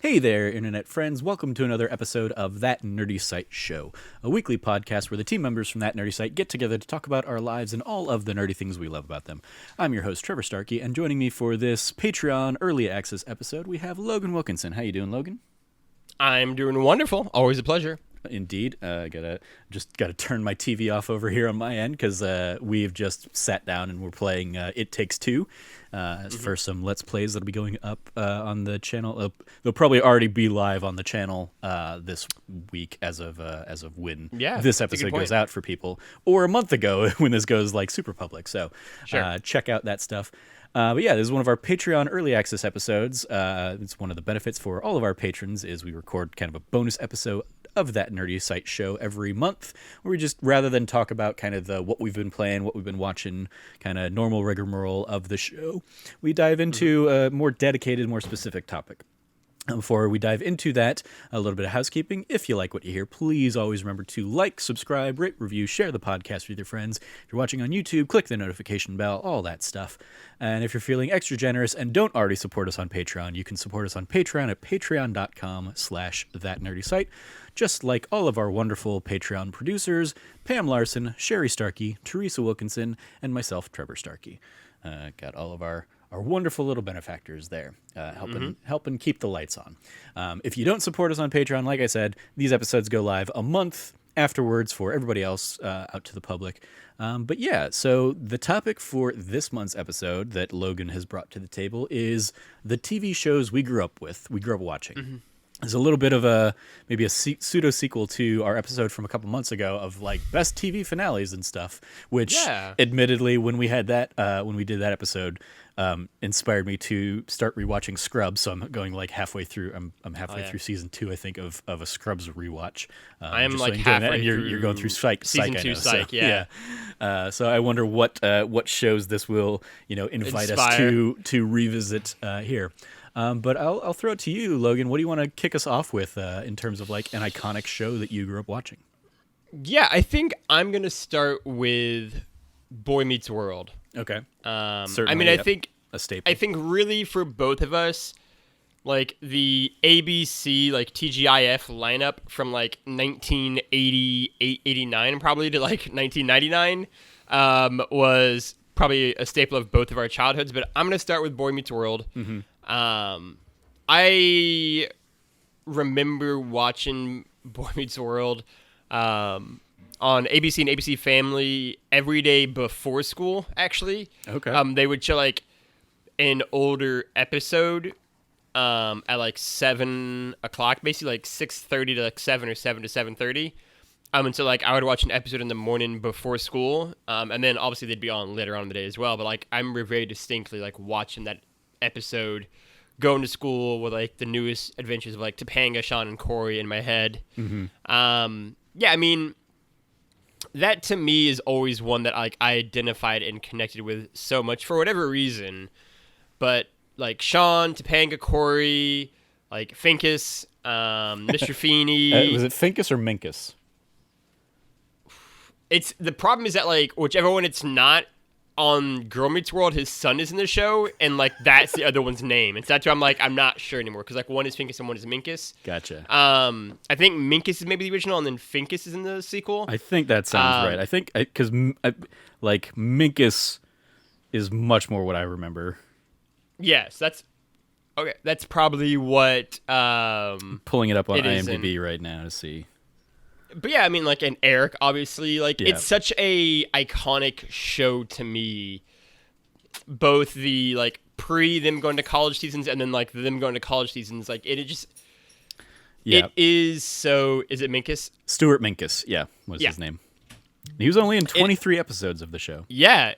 Hey there, Internet friends. Welcome to another episode of That Nerdy Site Show, a weekly podcast where the team members from That Nerdy Site get together to talk about our lives and all of the nerdy things we love about them. I'm your host, Trevor Starkey, and joining me for this Patreon Early Access episode, we have Logan Wilkinson. How you doing, Logan? I'm doing wonderful. Always a pleasure. Indeed. Gotta turn my TV off over here on my end because we've just sat down and we're playing It Takes Two for some Let's Plays that'll be going up on the channel. They'll probably already be live on the channel this week as of when this episode goes out for people, or a month ago when this goes like super public. So check out that stuff. But yeah, this is one of our Patreon early access episodes. It's one of the benefits for all of our patrons is we record kind of a bonus episode of That Nerdy Site Show every month, where we just, rather than talk about kind of what we've been playing, what we've been watching, kind of normal rigmarole of the show, we dive into a more dedicated, more specific topic. Before we dive into that, a little bit of housekeeping. If you like what you hear, please always remember to like, subscribe, rate, review, share the podcast with your friends. If you're watching on YouTube, click the notification bell, all that stuff. And if you're feeling extra generous and don't already support us on Patreon, you can support us on Patreon at patreon.com/thatnerdysite. Just like all of our wonderful Patreon producers, Pam Larson, Sherry Starkey, Teresa Wilkinson, and myself, Trevor Starkey. Got all of our wonderful little benefactors there, helping keep the lights on. If you don't support us on Patreon, like I said, these episodes go live a month afterwards for everybody else out to the public. But yeah, so the topic for this month's episode that Logan has brought to the table is the TV shows we grew up watching. Mm-hmm. It's a little bit of maybe a pseudo sequel to our episode from a couple months ago of like best TV finales and stuff, which admittedly, when we did that episode, inspired me to start rewatching Scrubs. So I'm going like halfway through. I'm halfway through season 2, I think, of a Scrubs rewatch. I am like halfway and through. You're going through season 2 Psych. Yeah. So I wonder what shows this will invite us to revisit here. But I'll throw it to you, Logan. What do you want to kick us off with in terms of like an iconic show that you grew up watching? Yeah, I think I'm going to start with Boy Meets World. Okay. Certainly, I mean, I think a staple. I think really for both of us, like the ABC, like TGIF lineup from like 1988, 89 probably to like 1999 was probably a staple of both of our childhoods. But I'm going to start with Boy Meets World. Mm-hmm. I remember watching Boy Meets World on ABC and ABC Family every day before school, actually. Okay. They would show like an older episode at like 7 o'clock, basically like 6:30 to like 7 or 7 to 7:30. And so like I would watch an episode in the morning before school, and then obviously they'd be on later on in the day as well. But like I remember very distinctly like watching that episode, going to school with like the newest adventures of like Topanga, Sean, and Corey in my head. Mm-hmm. Yeah, I mean, that to me is always one that like I identified and connected with so much for whatever reason. But like Sean, Topanga, Corey, like Finkus, Mr. Feeney. Was it Finkus or Minkus? The problem is that like whichever one it's not, on Girl Meets World, his son is in the show, and like that's the other one's name. And so that's why I'm not sure anymore, because like one is Finkus and one is Minkus. Gotcha. I think Minkus is maybe the original, and then Finkus is in the sequel. I think that sounds right. I think because like Minkus is much more what I remember. Yes, that's okay. That's probably what. Pulling it up on IMDb right now to see. But yeah, I mean, like, and Eric, obviously, like, it's such a iconic show to me. Both the, like, them going to college seasons and then, like, them going to college seasons. Like, it is so, is it Minkus? Stuart Minkus, was his name. He was only in 23 episodes of the show. Yeah,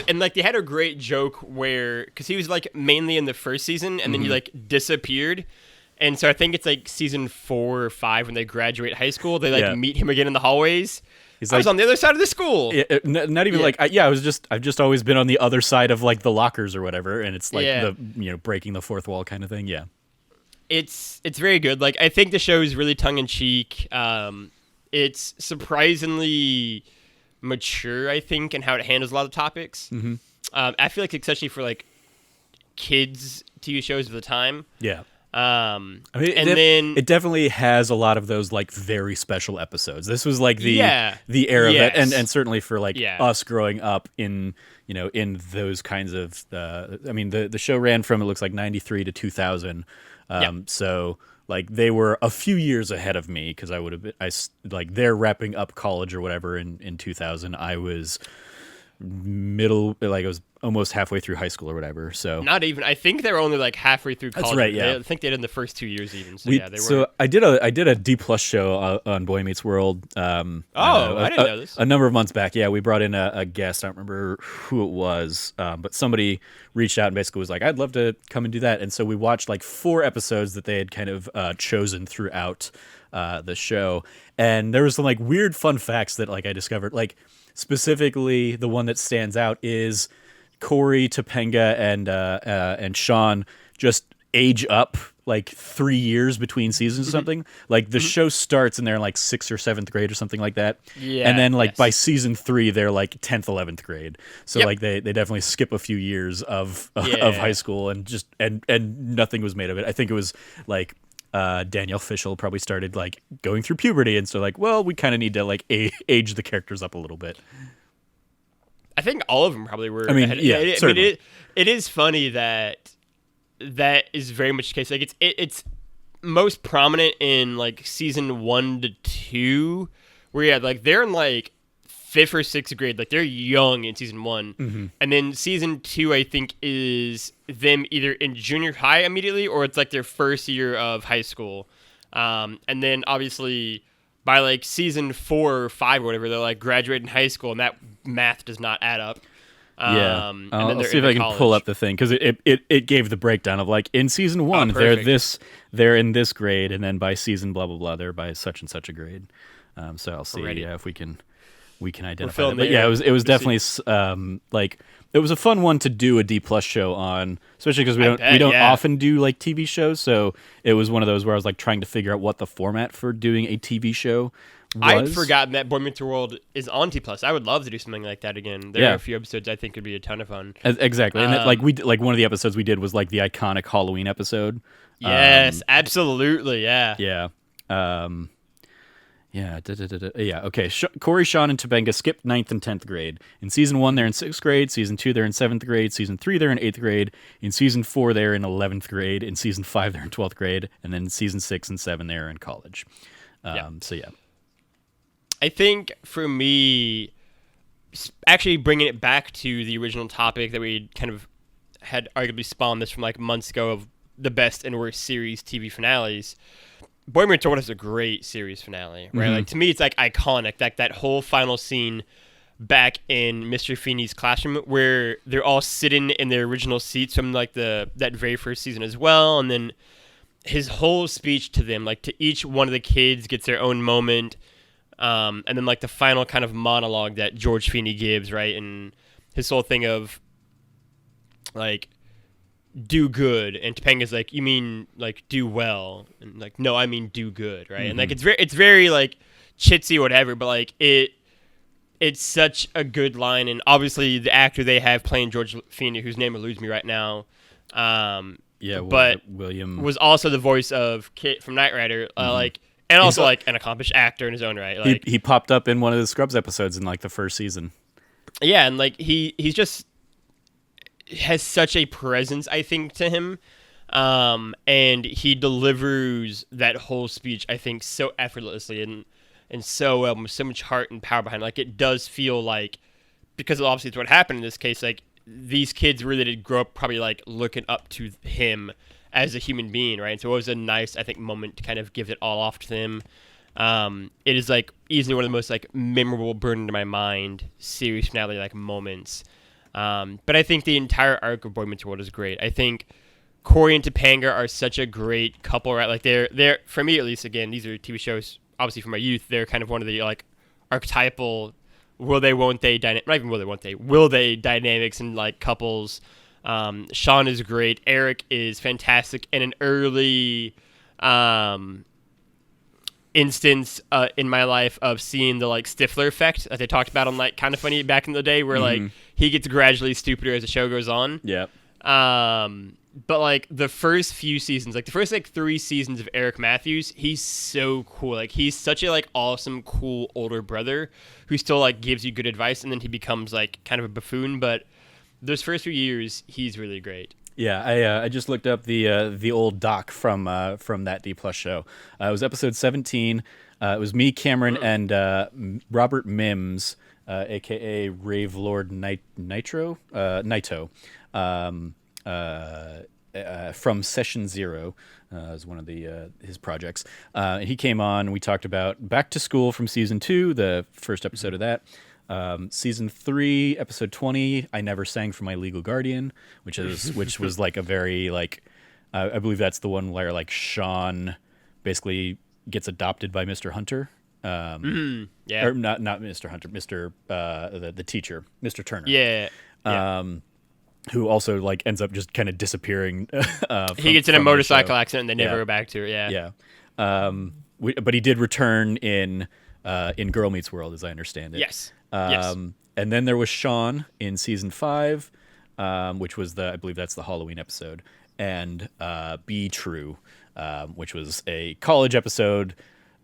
and, like, they had a great joke where, because he was, like, mainly in the first season, and then he, like, disappeared. And so I think it's like season 4 or 5 when they graduate high school. They like meet him again in the hallways. I was on the other side of the school. Not even like I've just always been on the other side of like the lockers or whatever, and it's like the breaking the fourth wall kind of thing. Yeah, it's very good. Like I think the show is really tongue in cheek. It's surprisingly mature, I think, in how it handles a lot of topics. Mm-hmm. I feel like especially for like kids TV shows of the time. Yeah. I mean, it definitely has a lot of those like very special episodes. This was like the era of it, and certainly for like us growing up in in those kinds of. I mean, the show ran from, it looks like, 93 to 2000. So like they were a few years ahead of me, because I would have been, like they're wrapping up college or whatever in 2000. I was I was almost halfway through high school or whatever. So not even. I think they were only like halfway through college. That's right. Yeah, I think they did in the first 2 years even. So they were. So I did a D+ show on Boy Meets World. I didn't know this. A number of months back. Yeah, we brought in a guest. I don't remember who it was, but somebody reached out and basically was like, "I'd love to come and do that." And so we watched like 4 episodes that they had kind of chosen throughout the show, and there was some like weird fun facts that like I discovered. Like specifically, the one that stands out is Corey, Topanga, and Sean just age up like 3 years between seasons or something. Like the show starts and they're in like 6th or 7th grade or something like that. Yeah. And then like by season 3 they're like 10th, 11th grade. So like they definitely skip a few years of high school, and just and nothing was made of it. I think it was like Danielle Fishel probably started like going through puberty, and so like, well, we kind of need to like age the characters up a little bit. I think all of them probably were. I mean, certainly. It is funny that is very much the case. Like it's most prominent in like season 1 to 2, where like they're in like 5th or 6th grade, like they're young in season 1, and then season 2 I think is them either in junior high immediately, or it's like their first year of high school, and then obviously by like season 4 or 5 or whatever, they're like graduating high school, and that math does not add up. And then I'll see if I can pull up the thing, because it gave the breakdown of like in season 1 they're in this grade, and then by season blah blah blah they're by such and such a grade. So I'll see if we can identify it. But yeah, it was definitely like it was a fun one to do a D+ show on, especially because we don't often do like TV shows. So it was one of those where I was like trying to figure out what the format for doing a TV show was. I'd forgotten that Boy Meets World is on T+. I would love to do something like that again. There are a few episodes I think could be a ton of fun. Exactly, and like one of the episodes we did was like the iconic Halloween episode. Yes, absolutely, yeah. Yeah. Okay. Corey, Sean, and Topanga skipped 9th and 10th grade. In season 1, they're in 6th grade. Season 2, they're in 7th grade. Season 3, they're in 8th grade. In season 4, they're in 11th grade. In season 5, they're in 12th grade. And then season 6 and 7, they're in college. So yeah. I think for me, actually bringing it back to the original topic that we kind of had arguably spawned this from like months ago of the best and worst series TV finales. Boy Meets World is a great series finale, right? Like to me, it's like iconic. Like that whole final scene back in Mr. Feeney's classroom, where they're all sitting in their original seats from like that very first season as well, and then his whole speech to them, like to each one of the kids gets their own moment, and then like the final kind of monologue that George Feeney gives, right, and his whole thing of like, do good, and Topanga's like, you mean like do well, and like, no, I mean do good, right? And like it's very like chitsy whatever, but like it's such a good line. And obviously the actor they have playing George Feeney, whose name eludes me right now, but William was also the voice of Kit from Knight Rider, like, and also like an accomplished actor in his own right. Like he popped up in one of the Scrubs episodes in like the first season. Yeah, and like he's just has such a presence, I think, to him, and he delivers that whole speech, I think, so effortlessly and so well, with so much heart and power behind it. Like it does feel like, because obviously it's what happened in this case, like these kids really did grow up probably like looking up to him as a human being, right? And so it was a nice, I think, moment to kind of give it all off to him. It is like easily one of the most like memorable, burned into my mind series finale like moments. But I think the entire arc of Boy Meets World is great. I think Corey and Topanga are such a great couple, right? Like they're for me at least. Again, these are TV shows obviously from my youth. They're kind of one of the like archetypal will they won't they not even will they dynamics and like couples. Sean is great. Eric is fantastic, and an early instance in my life of seeing the like Stifler effect that they talked about on like Kind of Funny back in the day, where like he gets gradually stupider as the show goes on. Yeah. But like the first few seasons, like the first like 3 seasons of Eric Matthews, he's so cool. Like he's such a like awesome, cool older brother who still like gives you good advice, and then he becomes like kind of a buffoon. But those first few years, he's really great. Yeah, I just looked up the old doc from that D Plus show. It was episode 17. It was me, Cameron, and Robert Mims, aka Rave Lord Nitro, Naito. From Session Zero, is one of his projects. And he came on. We talked about Back to School from season 2, the first episode of that. Season 3, episode 20. I Never Sang for My Legal Guardian, which was like a very like, I believe that's the one where like Sean basically gets adopted by Mr. Hunter. Yeah, or not Mr. Hunter, the teacher, Mr. Turner. Yeah. Who also like ends up just kind of disappearing. He gets in a motorcycle accident and they never go back to it. Yeah. But he did return in Girl Meets World, as I understand it. Yes. And then there was Sean in season 5, which was I believe that's the Halloween episode, and Be True, which was a college episode.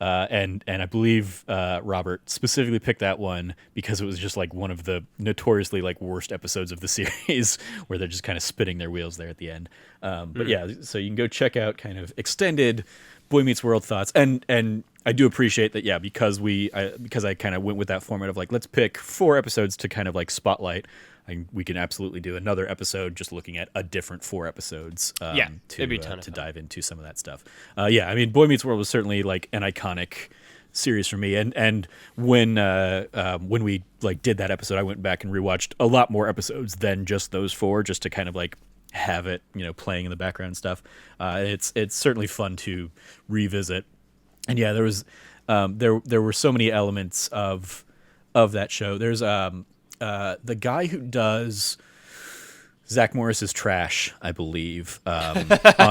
And I believe Robert specifically picked that one because it was just like one of the notoriously like worst episodes of the series where they're just kind of spinning their wheels there at the end. But yeah, so you can go check out kind of extended Boy Meets World thoughts. And I do appreciate that, yeah, because I kind of went with that format of like, let's pick 4 episodes to kind of like spotlight. We can absolutely do another episode just looking at a different 4 epides to dive into some of that stuff. I mean, Boy Meets World was certainly like an iconic series for me. And when we like did that episode, I went back and rewatched a lot more episodes than just those 4, just to kind of like have it, playing in the background and stuff. It's certainly fun to revisit. And yeah, there was there were so many elements of that show. There's the guy who does Zach Morris's Trash, I believe, on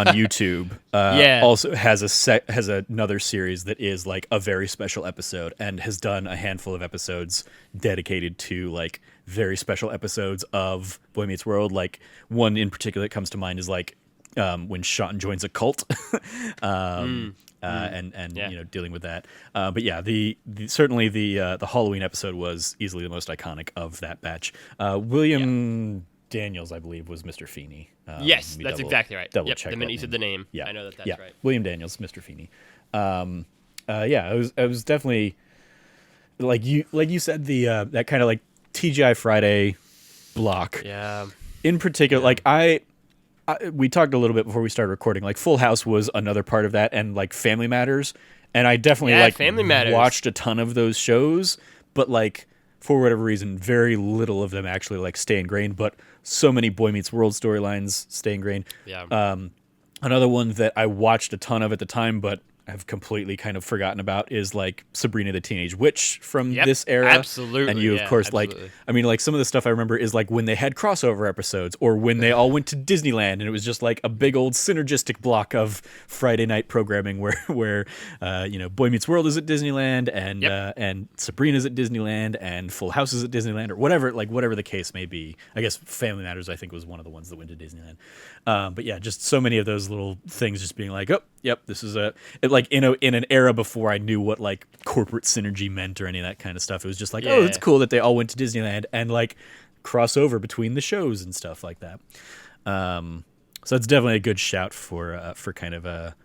YouTube, also has another series that is like a very special episode, and has done a handful of episodes dedicated to like very special episodes of Boy Meets World. Like one in particular that comes to mind is like when Sean joins a cult. And dealing with that. But yeah, certainly the Halloween episode was easily the most iconic of that batch. William Daniels, I believe, was Mr. Feeney. Yes, that's exactly right. Double check. The minute you said the name, yeah, I know that's right. William Daniels, Mr. Feeney. It was definitely like you said, the that kind of like TGI Friday block. Yeah. In particular, like we talked a little bit before we started recording. Like Full House was another part of that, and like Family Matters, and I definitely Family Matters. Watched a ton of those shows, but like for whatever reason, very little of them actually like stay ingrained. But so many Boy Meets World storylines stay ingrained. Yeah. Another one that I watched a ton of at the time, but have completely kind of forgotten about is like Sabrina the Teenage Witch from this era. Absolutely. And you, of course, absolutely. like, I mean, like some of the stuff I remember is like when they had crossover episodes or when they all went to Disneyland, and it was just like a big old synergistic block of Friday night programming where Boy Meets World is at Disneyland and Sabrina's at Disneyland and Full House is at Disneyland or whatever the case may be. I guess Family Matters, I think, was one of the ones that went to Disneyland. But yeah, just so many of those little things just being like, oh, yep, this is like in an era before I knew what like corporate synergy meant or any of that kind of stuff. It was just like, oh, it's cool that they all went to Disneyland and like cross over between the shows and stuff like that. So it's definitely a good shout for kind of a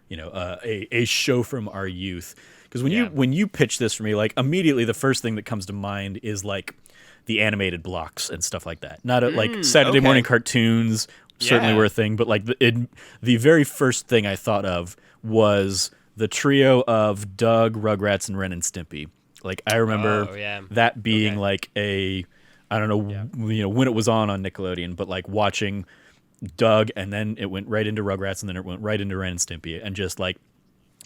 show from our youth. Because when you pitch this for me, like immediately the first thing that comes to mind is like the animated blocks and stuff like that. Not like Saturday morning cartoons certainly were a thing, but like the very first thing I thought of was the trio of Doug, Rugrats, and Ren and Stimpy. Like I remember that being like I don't know, when it was on Nickelodeon, but like watching Doug, and then it went right into Rugrats, and then it went right into Ren and Stimpy, and just like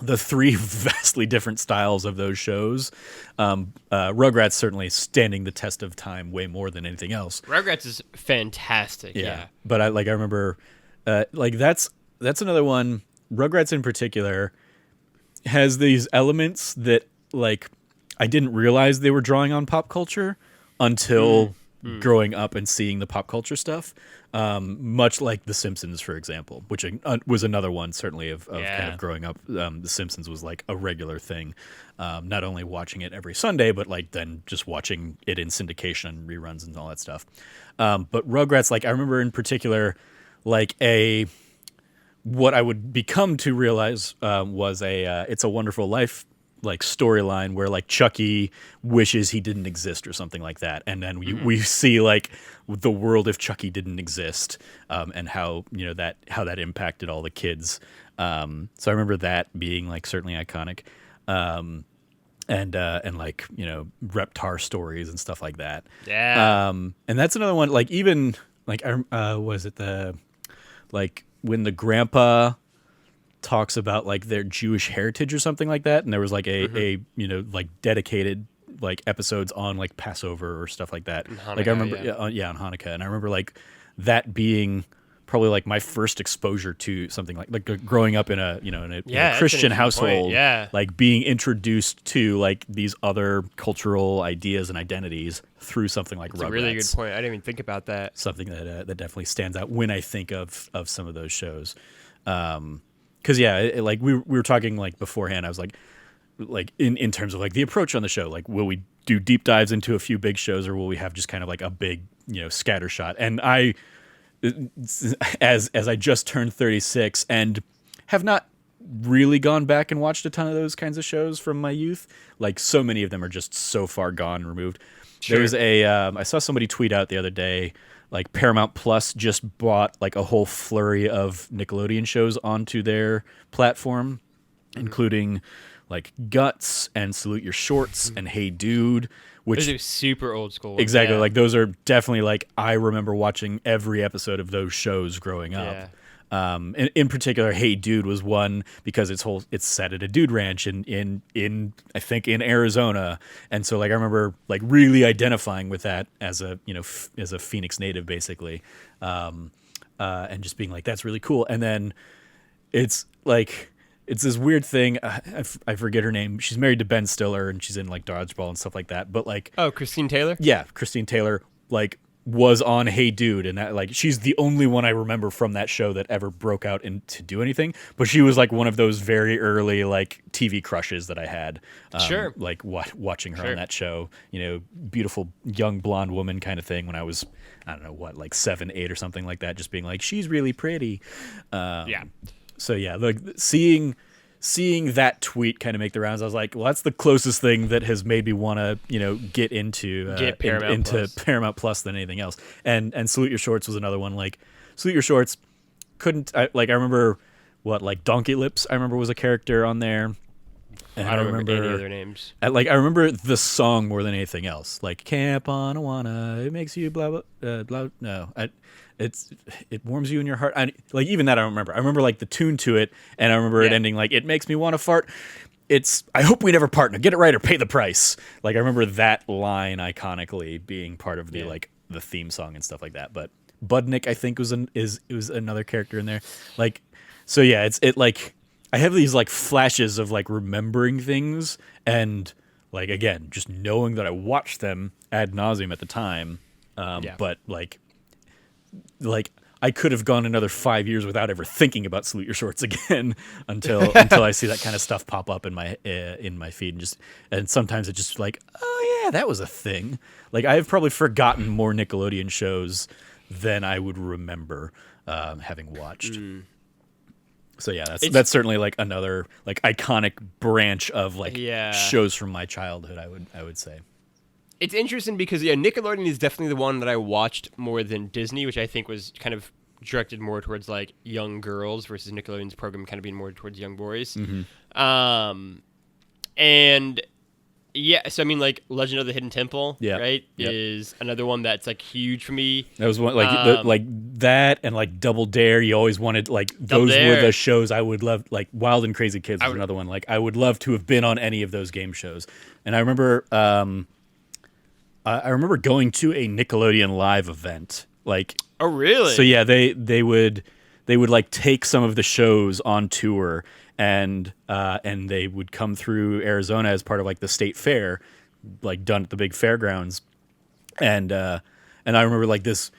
the 3 vastly different styles of those shows. Rugrats certainly standing the test of time way more than anything else. Rugrats is fantastic. Yeah. But I remember that's another one. Rugrats in particular has these elements that like I didn't realize they were drawing on pop culture until growing up and seeing the pop culture stuff, much like The Simpsons, for example, which was another one certainly of kind of growing up. The Simpsons was like a regular thing, not only watching it every Sunday, but like then just watching it in syndication and reruns and all that stuff. But Rugrats, like I remember in particular, like what I would become to realize was It's a Wonderful Life like storyline where like Chucky wishes he didn't exist or something like that, and then we see like the world if Chucky didn't exist, and how how that impacted all the kids. So I remember that being like certainly iconic, and like Reptar stories and stuff like that. Yeah. And that's another one. Like even like was it the like when the grandpa talks about like their Jewish heritage or something like that, and there was like a like dedicated like episodes on like Passover or stuff like that. Like I remember on Hanukkah, and I remember like that being probably like my first exposure to something like growing up in a in a Christian household, like being introduced to like these other cultural ideas and identities through something like Rugrats. That's a really good point. I didn't even think about that. Something that definitely stands out when I think of some of those shows. Because like we were talking like beforehand, I was like in terms of like the approach on the show, like will we do deep dives into a few big shows, or will we have just kind of like a big scatter shot? And I, as I just turned 36 and have not really gone back and watched a ton of those kinds of shows from my youth, like so many of them are just so far gone and removed. Sure. There's I saw somebody tweet out the other day, like Paramount Plus just bought like a whole flurry of Nickelodeon shows onto their platform, including like Guts and Salute Your Shorts and Hey Dude, which those are super old school. Exactly. Yeah. Like those are definitely like, I remember watching every episode of those shows growing up. Yeah. In particular, Hey Dude was one because it's set at a dude ranch in I think in Arizona, and so like I remember like really identifying with that as a as a Phoenix native basically, and just being like, that's really cool. And then it's like it's this weird thing. I forget her name. She's married to Ben Stiller and she's in like Dodgeball and stuff like that. But like Christine Taylor. Yeah, Christine Taylor like was on Hey Dude, and that like she's the only one I remember from that show that ever broke out to do anything, but she was like one of those very early like TV crushes that I had. Sure. Like watching her on that show, beautiful young blonde woman kind of thing when I was, I don't know what, like 7, 8 or something like that, just being like, she's really pretty. So yeah, like seeing that tweet kind of make the rounds, I was like, well, that's the closest thing that has made me want to, get into Paramount Plus than anything else. And Salute Your Shorts was another one. Like Salute Your Shorts I remember like Donkey Lips, I remember was a character on there. And I don't remember any other names. I remember the song more than anything else. Like Camp Onawana, it makes you blah blah blah. No, it warms you in your heart. Like even that I don't remember. I remember like the tune to it, and I remember it ending like, it makes me want to fart. It's I hope we never part. Now get it right or pay the price. Like I remember that line iconically being part of the like the theme song and stuff like that. But Budnick I think was another character in there. Like so yeah, it like I have these like flashes of like remembering things, and like again just knowing that I watched them ad nauseum at the time. But like I could have gone another 5 years without ever thinking about Salute Your Shorts again until I see that kind of stuff pop up in my feed, and sometimes it's just like, oh yeah, that was a thing. Like I've probably forgotten more Nickelodeon shows than I would remember having watched. So yeah, that's certainly like another like iconic branch of like shows from my childhood, I would say. It's interesting because Nickelodeon is definitely the one that I watched more than Disney, which I think was kind of directed more towards like young girls versus Nickelodeon's program kind of being more towards young boys. And yeah, so I mean like Legend of the Hidden Temple, right, is another one that's like huge for me. That was one like like that and like Double Dare. You always wanted like those were the shows I would love. Like Wild and Crazy Kids was another one. Like I would love to have been on any of those game shows. And I remember going to a Nickelodeon live event. Like, oh really? So yeah, they would like take some of the shows on tour, and they would come through Arizona as part of like the state fair, like done at the big fairgrounds, and and I remember like this,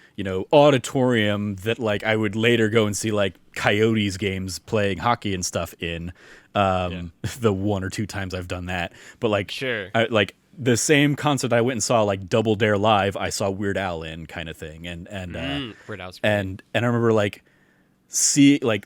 auditorium that like I would later go and see like Coyotes games playing hockey and stuff in, the one or two times I've done that. But like, Sure. like the same concert I went and saw like Double Dare live, I saw Weird Al in kind of thing, and Weird Al's great. and I remember like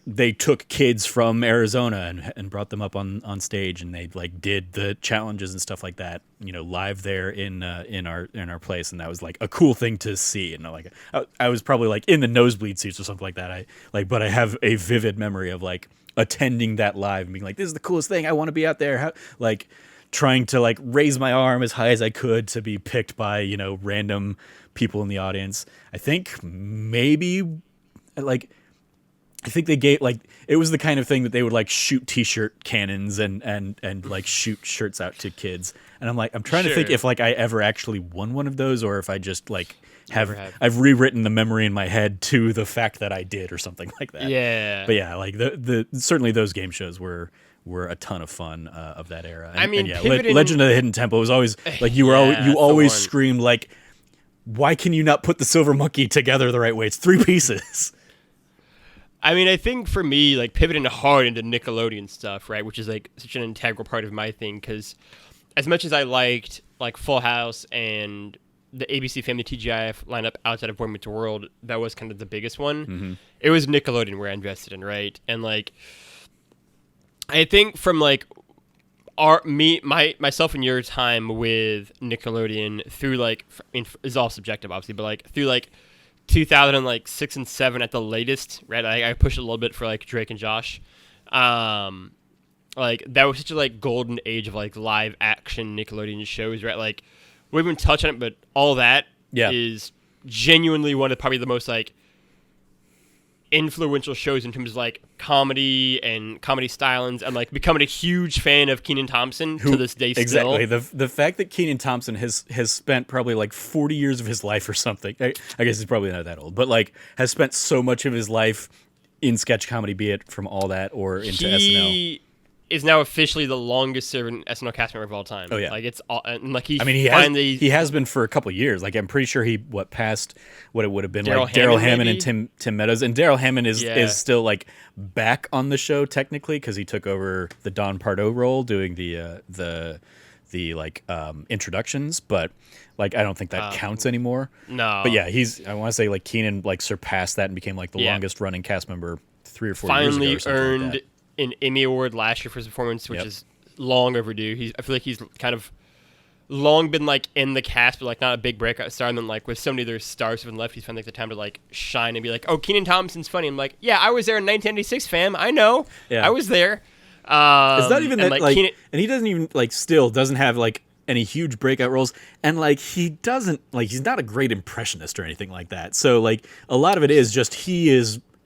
they took kids from Arizona and brought them up on stage, and they like did the challenges and stuff like that, live there in our place, and that was like a cool thing to see. And like I was probably like in the nosebleed seats or something like that. But I have a vivid memory of like attending that live and being like, this is the coolest thing. I want to be out there. Like trying to like raise my arm as high as I could to be picked by, random people in the audience. I think maybe like, I think they gave like, it was the kind of thing that they would like shoot t-shirt cannons and like shoot shirts out to kids. And I'm like, I'm trying to think if like I ever actually won one of those, or if I just like I've rewritten the memory in my head to the fact that I did or something like that. Yeah. But yeah, like the certainly those game shows were a ton of fun of that era. And, I mean, Legend of the Hidden Temple was always like you always screamed like, why can you not put the Silver Monkey together the right way? It's 3 pieces. I mean, I think for me, like pivoting hard into Nickelodeon stuff, right, which is like such an integral part of my thing, because as much as I liked like Full House and the ABC Family TGIF lineup outside of Boy Meets World, that was kind of the biggest one. Mm-hmm. It was Nickelodeon where I invested in, right, and like I think from like myself and your time with Nickelodeon through like is all subjective obviously, but like through like 2006 and 7 at the latest, right? I pushed it a little bit for like Drake and Josh. Like that was such a like golden age of like live action Nickelodeon shows, right? Like we haven't touched on it, but all that is genuinely one of probably the most like influential shows in terms of like comedy and comedy stylings, and like becoming a huge fan of Kenan Thompson to this day still. Exactly. The fact that Kenan Thompson has spent probably like 40 years of his life or something. I guess he's probably not that old, but like has spent so much of his life in sketch comedy, be it from All That or into SNL. He is now officially the longest serving SNL cast member of all time. Oh yeah, like it's all, and like he has been for a couple of years. Like I'm pretty sure he passed what it would have been Daryl like Daryl Hammond maybe? and Tim Meadows, and Daryl Hammond is still like back on the show technically because he took over the Don Pardo role doing the introductions, but like I don't think that counts anymore. No, but yeah, I want to say like Kenan like surpassed that and became like the longest running cast member 3 or 4 years ago. Finally or something earned like that. an Emmy Award last year for his performance, which is long overdue. I feel like he's kind of long been like in the cast, but like not a big breakout star. And then like with so many other stars who have left, he's found like the time to like shine and be like, "Oh, Kenan Thompson's funny." I'm like, "Yeah, I was there in 1996, fam. I know. I was there." It's not even that like Kenan, and he doesn't even like still doesn't have like any huge breakout roles, and like he doesn't like he's not a great impressionist or anything like that. So like a lot of it is just he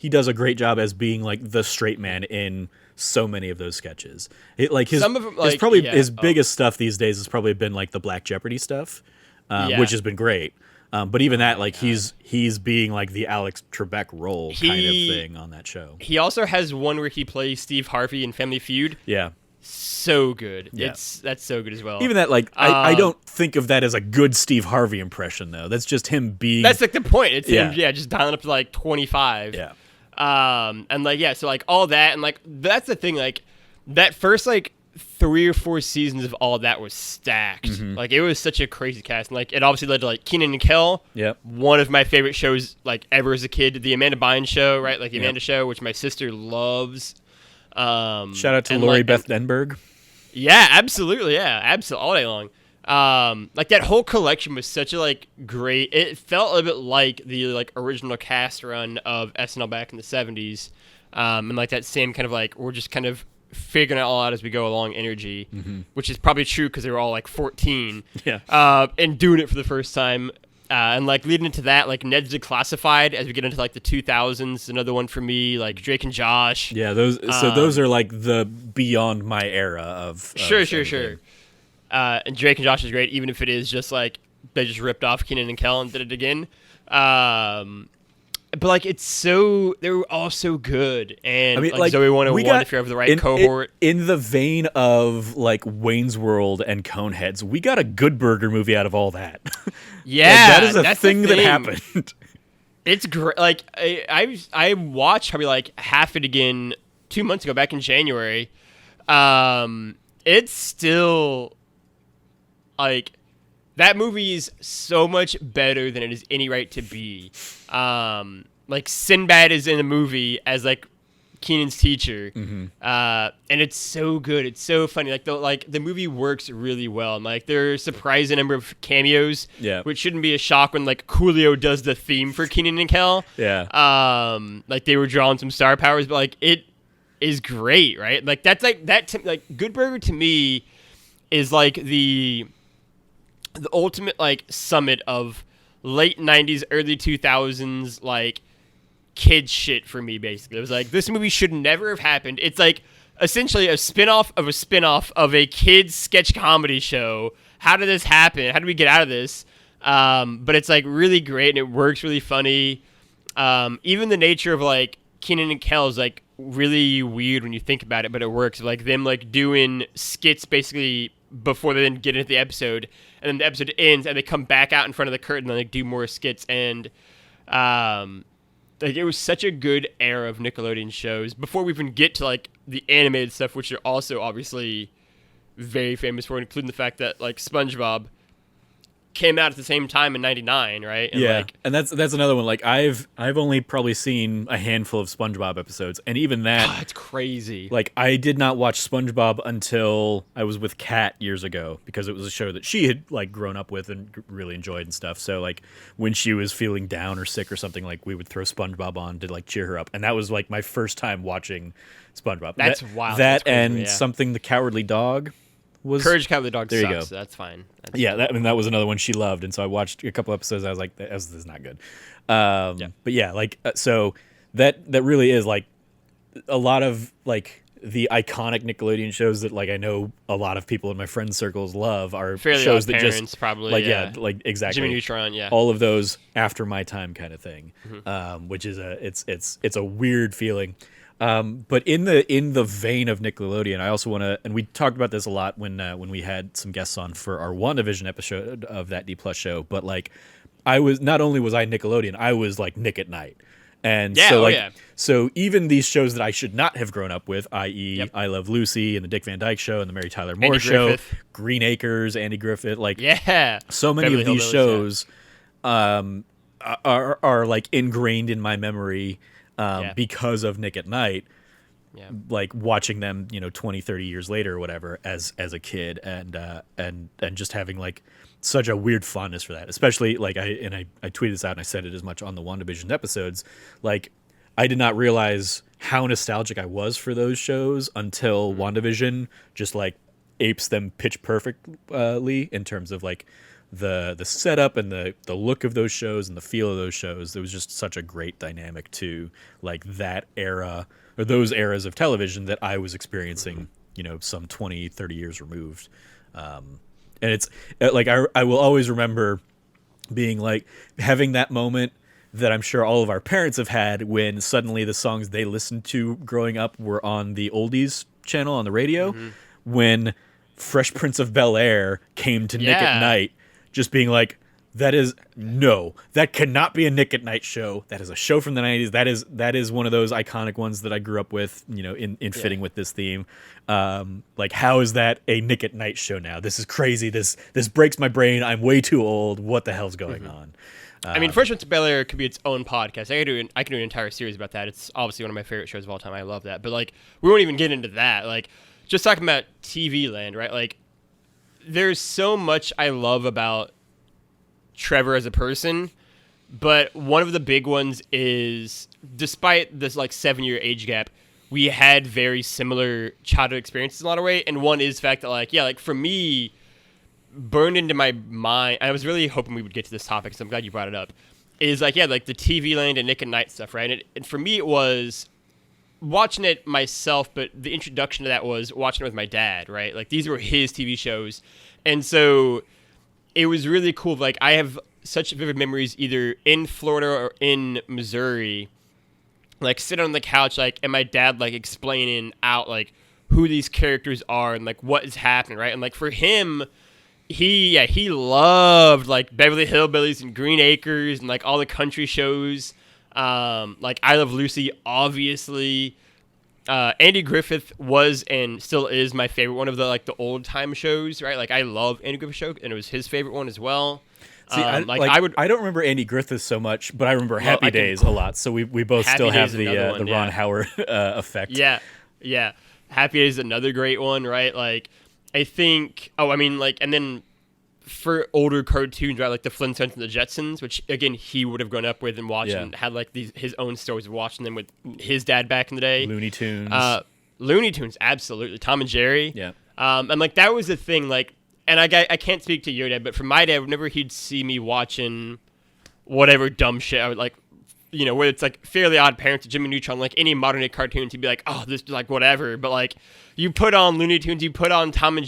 does a great job as being like the straight man in so many of those sketches. His biggest stuff these days has probably been like the Black Jeopardy stuff, which has been great. But even that, like he's being like the Alex Trebek role kind of thing on that show. He also has one where he plays Steve Harvey in Family Feud. Yeah. So good. Yeah. That's so good as well. Even that, like, I don't think of that as a good Steve Harvey impression, though. That's just him being... That's, like, the point. It's him, just dialing up to, like, 25. Yeah. And, like, so, like, all that, and, like, that's the thing, like, that first, like, 3 or 4 seasons of all that was stacked. Mm-hmm. Like, it was such a crazy cast. And, like, it obviously led to, like, Kenan and Kel. Yep. One of my favorite shows, like, ever as a kid. The Amanda Bynes Show, right? Like, the Amanda Show, which my sister loves. Shout out to Lori Beth Denberg. Yeah, absolutely. Yeah, absolutely. All day long. Like that whole collection was such a like great. It felt a little bit like the like original cast run of SNL back in the 70s, and like that same kind of like we're just kind of figuring it all out as we go along energy, which is probably true because they were all like 14, and doing it for the first time. And like leading into that, like Ned's Declassified as we get into like the 2000s, another one for me, like Drake and Josh. Yeah, those are like the beyond my era of sure. And Drake and Josh is great, even if it is just like they just ripped off Kenan and Kel and did it again. But but like they were all so good, and I mean, like Zoe 101, if you're of the right cohort. In the vein of like Wayne's World and Coneheads, we got a Good Burger movie out of all that. Yeah, that is that's thing the that happened. It's great. Like I watched probably like half it again 2 months ago, back in January. It's still like that movie is so much better than it has any right to be. Like Sinbad is in the movie as like Keenan's teacher, and it's so good. It's so funny. Like the movie works really well, and like there's a surprising number of cameos, which shouldn't be a shock when like Coolio does the theme for Keenan and Kel. Yeah. Like they were drawing some star powers, but like it is great, right? Like that's like that. Like Good Burger to me is like the ultimate like summit of late 90s, early 2000s like kid shit for me. Basically, it was like this movie should never have happened. It's like essentially a spin-off of a spin-off of a kids sketch comedy show. How did this happen? How did we get out of this? But it's like really great, and it works really funny. Even the nature of like Kenan and Kel is like really weird when you think about it, but it works. Like them like doing skits basically before they then get into the episode, and then the episode ends and they come back out in front of the curtain and like do more skits. And like it was such a good era of Nickelodeon shows before we even get to like the animated stuff, which are also obviously very famous for, including the fact that like SpongeBob came out at the same time in '99, right? And yeah, like, and that's another one. Like I've only probably seen a handful of SpongeBob episodes, and even that, it's crazy. Like I did not watch SpongeBob until I was with Kat years ago, because it was a show that she had like grown up with and really enjoyed and stuff. So like when she was feeling down or sick or something, like we would throw SpongeBob on to like cheer her up, and that was like my first time watching SpongeBob. That's wild. That that's crazy, and yeah. Something the Cowardly Dog. Courage Cowardly Dog there sucks, you go. so that's fine. That was another one she loved, and so I watched a couple episodes. I was like, "This is not good." But yeah, like so that really is like a lot of like the iconic Nickelodeon shows that like I know a lot of people in my friends circles love are Fairly shows Odd that Parents, just probably like exactly Jimmy Neutron, all of those after my time kind of thing, which is it's a weird feeling. But in the vein of Nickelodeon, I also want to, and we talked about this a lot when we had some guests on for our WandaVision episode of that D+ show. But like, I was not only was I Nickelodeon, I was like Nick at Night, and so even these shows that I should not have grown up with, i.e., I Love Lucy and the Dick Van Dyke Show and the Mary Tyler Moore Show, Green Acres, Andy Griffith, like so many Beverly of these Hillbillies, shows are like ingrained in my memory. Because of Nick at Night, like watching them, 20, 30 years later or whatever as a kid, and just having like such a weird fondness for that, especially like I tweeted this out and I said it as much on the WandaVision episodes. Like I did not realize how nostalgic I was for those shows until WandaVision just like apes them pitch perfectly in terms of like the setup and the look of those shows and the feel of those shows. There was just such a great dynamic to like that era or those eras of television that I was experiencing, some 20, 30 years removed. And it's like, I will always remember being like having that moment that I'm sure all of our parents have had when suddenly the songs they listened to growing up were on the oldies channel on the radio, when Fresh Prince of Bel-Air came to Nick at Night. Just being like, that cannot be a Nick at Night show. That is a show from the 90s. That is one of those iconic ones that I grew up with, in fitting with this theme. Like, how is that a Nick at Night show now? This is crazy. This breaks my brain. I'm way too old. What the hell's going on? I mean, Fresh Prince of Bel-Air could be its own podcast. I can do an entire series about that. It's obviously one of my favorite shows of all time. I love that. But like, we won't even get into that. Like, just talking about TV land, right? Like, there's so much I love about Trevor as a person, but one of the big ones is, despite this like 7-year age gap, we had very similar childhood experiences in a lot of ways. And one is the fact that like for me, burned into my mind, I was really hoping we would get to this topic, so I'm glad you brought it up, is like the TV land and Nick and Night stuff, right? And for me it was watching it myself, but the introduction to that was watching it with my dad, right? Like these were his TV shows. And so it was really cool. Like I have such vivid memories either in Florida or in Missouri, like sitting on the couch, like, and my dad like explaining out like who these characters are and like what is happening, right? And like for him, he loved like Beverly Hillbillies and Green Acres and like all the country shows, like I Love Lucy, obviously. Andy Griffith was and still is my favorite one of the like the old time shows, right? Like I love Andy Griffith show, and it was his favorite one as well. See, I don't remember Andy Griffith so much, but I remember Happy Days a lot. So we both Happy still have Days the Ron Howard effect. Yeah. Happy Days is another great one, right? Like I think. Oh, I mean, like, and then for older cartoons, right, like the Flintstones and the Jetsons, which again he would have grown up with and watched, and had like his own stories of watching them with his dad back in the day. Looney Tunes, absolutely. Tom and Jerry, yeah. And like that was the thing, like, and I can't speak to your dad, but for my dad, whenever he'd see me watching whatever dumb shit, I would like, you know, whether it's like Fairly Odd Parents or Jimmy Neutron, like any modern day cartoons, he'd be like, oh, this is like whatever. But like you put on Looney Tunes, you put on Tom and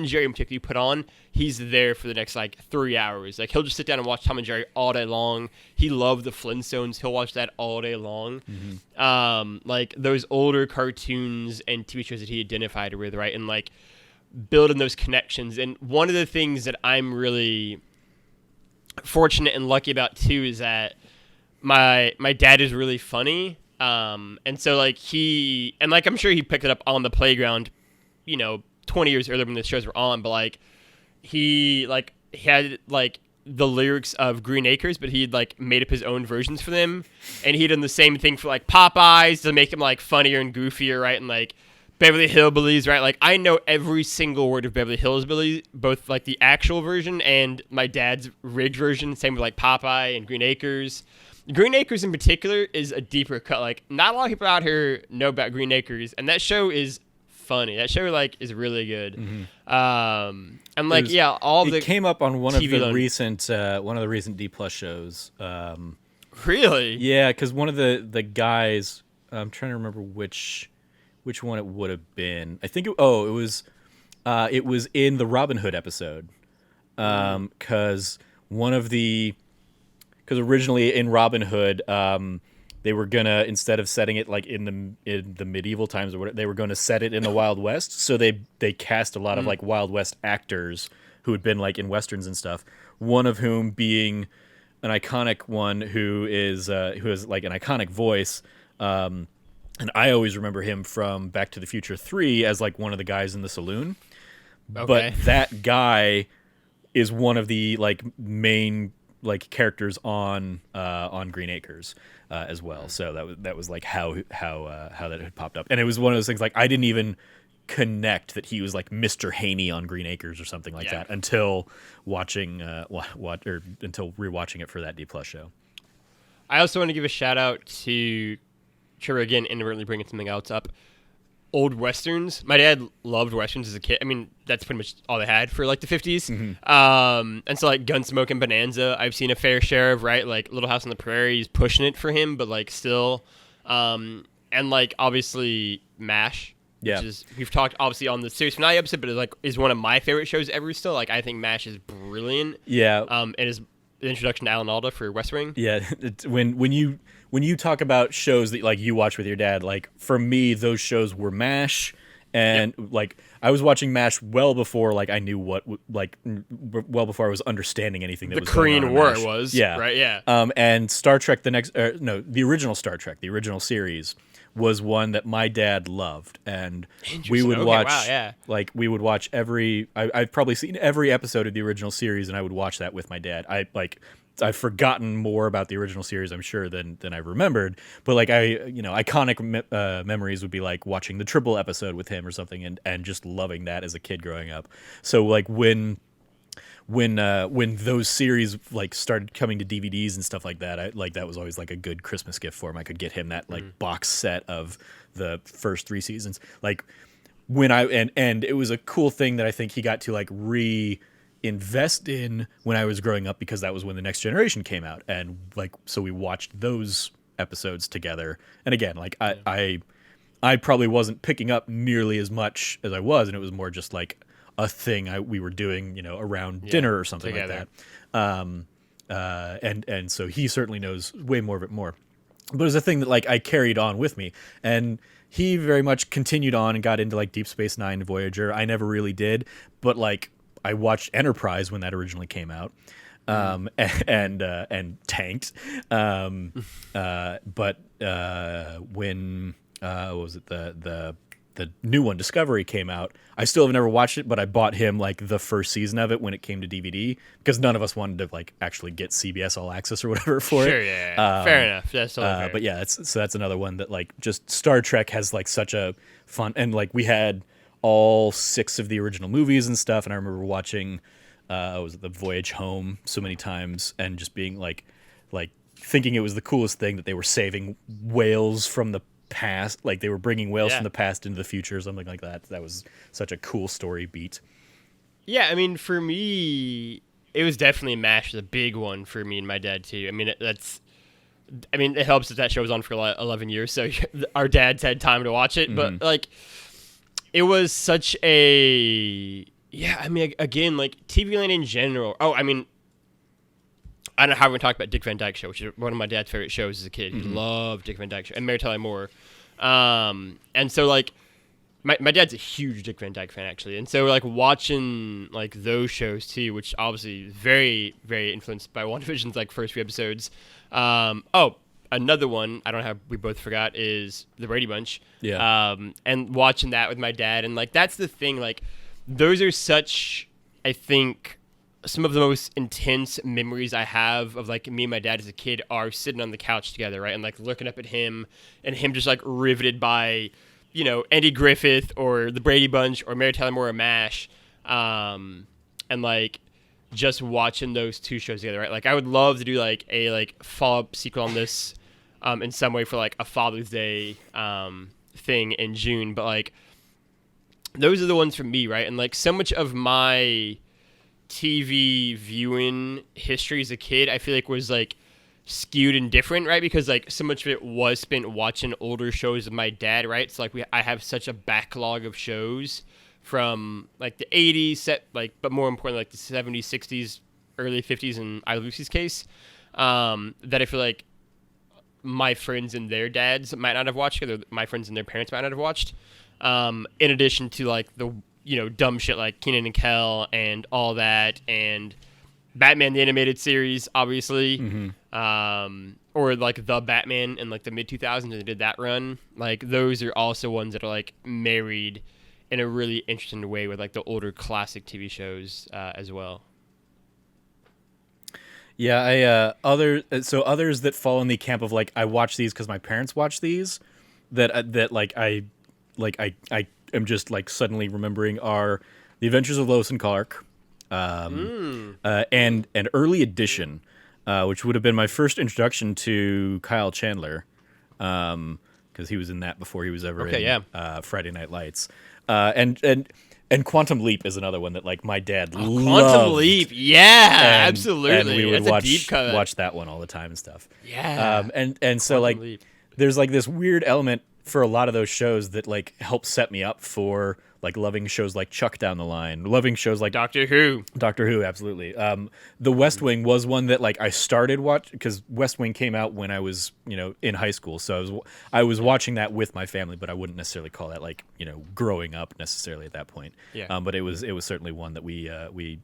Jerry in particular, you put on, he's there for the next like 3 hours. Like he'll just sit down and watch Tom and Jerry all day long. He loved the Flintstones. He'll watch that all day long. Mm-hmm. Like those older cartoons and TV shows that he identified with, right? And like building those connections. And one of the things that I'm really fortunate and lucky about too is that my dad is really funny. And so like I'm sure he picked it up on the playground, you know, 20 years earlier when the shows were on, but like he had like the lyrics of Green Acres, but he'd like made up his own versions for them, and he'd done the same thing for like Popeyes to make him like funnier and goofier, right? And like Beverly Hillbillies, right? Like I know every single word of Beverly Hillbillies, both like the actual version and my dad's rigged version. Same with like Popeye and Green Acres. Green Acres in particular is a deeper cut. Like not a lot of people out here know about Green Acres, and that show is funny. That show like is really good. Mm-hmm. And like it came up on one of the recent D Plus shows. Really? Yeah, because one of the guys, I'm trying to remember which one it would have been. I think it was in the Robin Hood episode. Because originally in Robin Hood, they were gonna, instead of setting it like in the medieval times or whatever, they were gonna set it in the Wild West. So they cast a lot of like Wild West actors who had been like in westerns and stuff. One of whom being an iconic one who has like an iconic voice. And I always remember him from Back to the Future 3 as like one of the guys in the saloon. Okay. But that guy is one of the like main like characters on Green Acres as well. So that was like how that had popped up. And it was one of those things like I didn't even connect that he was like Mr. Haney on Green Acres or something like that until watching until rewatching it for that D Plus show. I also want to give a shout out to Trevor again, inadvertently bringing something else up. Old westerns. My dad loved westerns as a kid. I mean, that's pretty much all they had for like the 50s. Mm-hmm. And so like Gunsmoke and Bonanza, I've seen a fair share of, right? Like Little House on the Prairie is pushing it for him, but like still. And like obviously MASH. Yeah. Which is, we've talked obviously on the series finale episode, but is one of my favorite shows ever still. Like I think MASH is brilliant. Yeah. And is the introduction to Alan Alda for West Wing. Yeah. When you talk about shows that like you watch with your dad, like for me, those shows were MASH, and like I was watching MASH well before like I knew well before I was understanding anything that was Korean going on War MASH. was right. Yeah. And Star Trek the original Star Trek, the original series was one that my dad loved, and we would watch. Wow, yeah. Like we would watch I've probably seen every episode of the original series, and I would watch that with my dad. I've forgotten more about the original series, I'm sure, than I remembered. But like iconic memories would be like watching the Triple episode with him or something, and just loving that as a kid growing up. So like when those series like started coming to DVDs and stuff like that, that was always like a good Christmas gift for him. I could get him that like box set of the first 3 seasons. Like when and it was a cool thing that I think he got to like invest in when I was growing up, because that was when The Next Generation came out, and like so we watched those episodes together. And again, like I probably wasn't picking up nearly as much as I was, and it was more just like a thing we were doing, around dinner or something together. Like that. and so he certainly knows way more of it more. But it was a thing that like I carried on with me, and he very much continued on and got into like Deep Space Nine, Voyager. I never really did, but like I watched Enterprise when that originally came out, and tanked. But when what was it, the new one, Discovery, came out, I still have never watched it, but I bought him like the first season of it when it came to DVD, because none of us wanted to like actually get CBS All Access or whatever for it. Sure, yeah. Fair enough. That's totally fair. But yeah, that's another one that like just Star Trek has like such a fun, and like we had all 6 of the original movies and stuff, and I remember watching was it the Voyage Home so many times, and just being like thinking it was the coolest thing that they were saving whales from the past, like they were bringing whales from the past into the future or something like that. That was such a cool story beat. Yeah, I mean, for me, it was definitely MASH, the big one for me and my dad too. I mean, it helps that show was on for 11 years, so our dads had time to watch it. But like, it was such a I mean, again, like TV Land in general. Oh, I mean, I don't know how we're going to talk about Dick Van Dyke Show, which is one of my dad's favorite shows as a kid. He loved Dick Van Dyke Show and Mary Tyler Moore. And so, like, my dad's a huge Dick Van Dyke fan, actually. And so, like, watching, like, those shows, too, which obviously very, very influenced by WandaVision's, like, first few episodes. Another one, I don't know how we both forgot, is The Brady Bunch. Yeah. And watching that with my dad. And, like, that's the thing. Like, those are such, I think, some of the most intense memories I have of like me and my dad as a kid are sitting on the couch together, right? And like looking up at him and him just like riveted by, you know, Andy Griffith or the Brady Bunch or Mary Tyler Moore or MASH. And like just watching those 2 shows together, right? Like I would love to do like a like follow-up sequel on this in some way for like a Father's Day thing in June. But like those are the ones for me, right? And like so much of my TV viewing history as a kid, I feel like was like skewed and different, right? Because like so much of it was spent watching older shows with my dad, right? So like I have such a backlog of shows from like the 80s set, like, but more importantly like the 70s, 60s, early 50s in Ida Lucy's case, that I feel like my friends and their dads might not have watched, or my friends and their parents might not have watched, in addition to like the, you know, dumb shit like Kenan and Kel and all that, and Batman the Animated Series, obviously, or like the Batman in like the mid 2000s, and they did that run. Like those are also ones that are like married in a really interesting way with like the older classic TV shows as well. Yeah, others that fall in the camp of like I watch these because my parents watch these, that I am just like suddenly remembering are The Adventures of Lois and Clark, and an Early Edition, which would have been my first introduction to Kyle Chandler, because he was in that before he was ever in Friday Night Lights, and Quantum Leap is another one that like my dad loved. Quantum Leap, yeah, absolutely. And we would That's watch that one all the time and stuff. Yeah, and so like Leap. There's like this weird element for a lot of those shows that like help set me up for like loving shows like Chuck down the line, loving shows like Doctor Who, absolutely. The West Wing was one that like I started watch because West Wing came out when I was, you know, in high school, so I was watching that with my family, but I wouldn't necessarily call that like, you know, growing up necessarily at that point. Yeah. But it was certainly one that we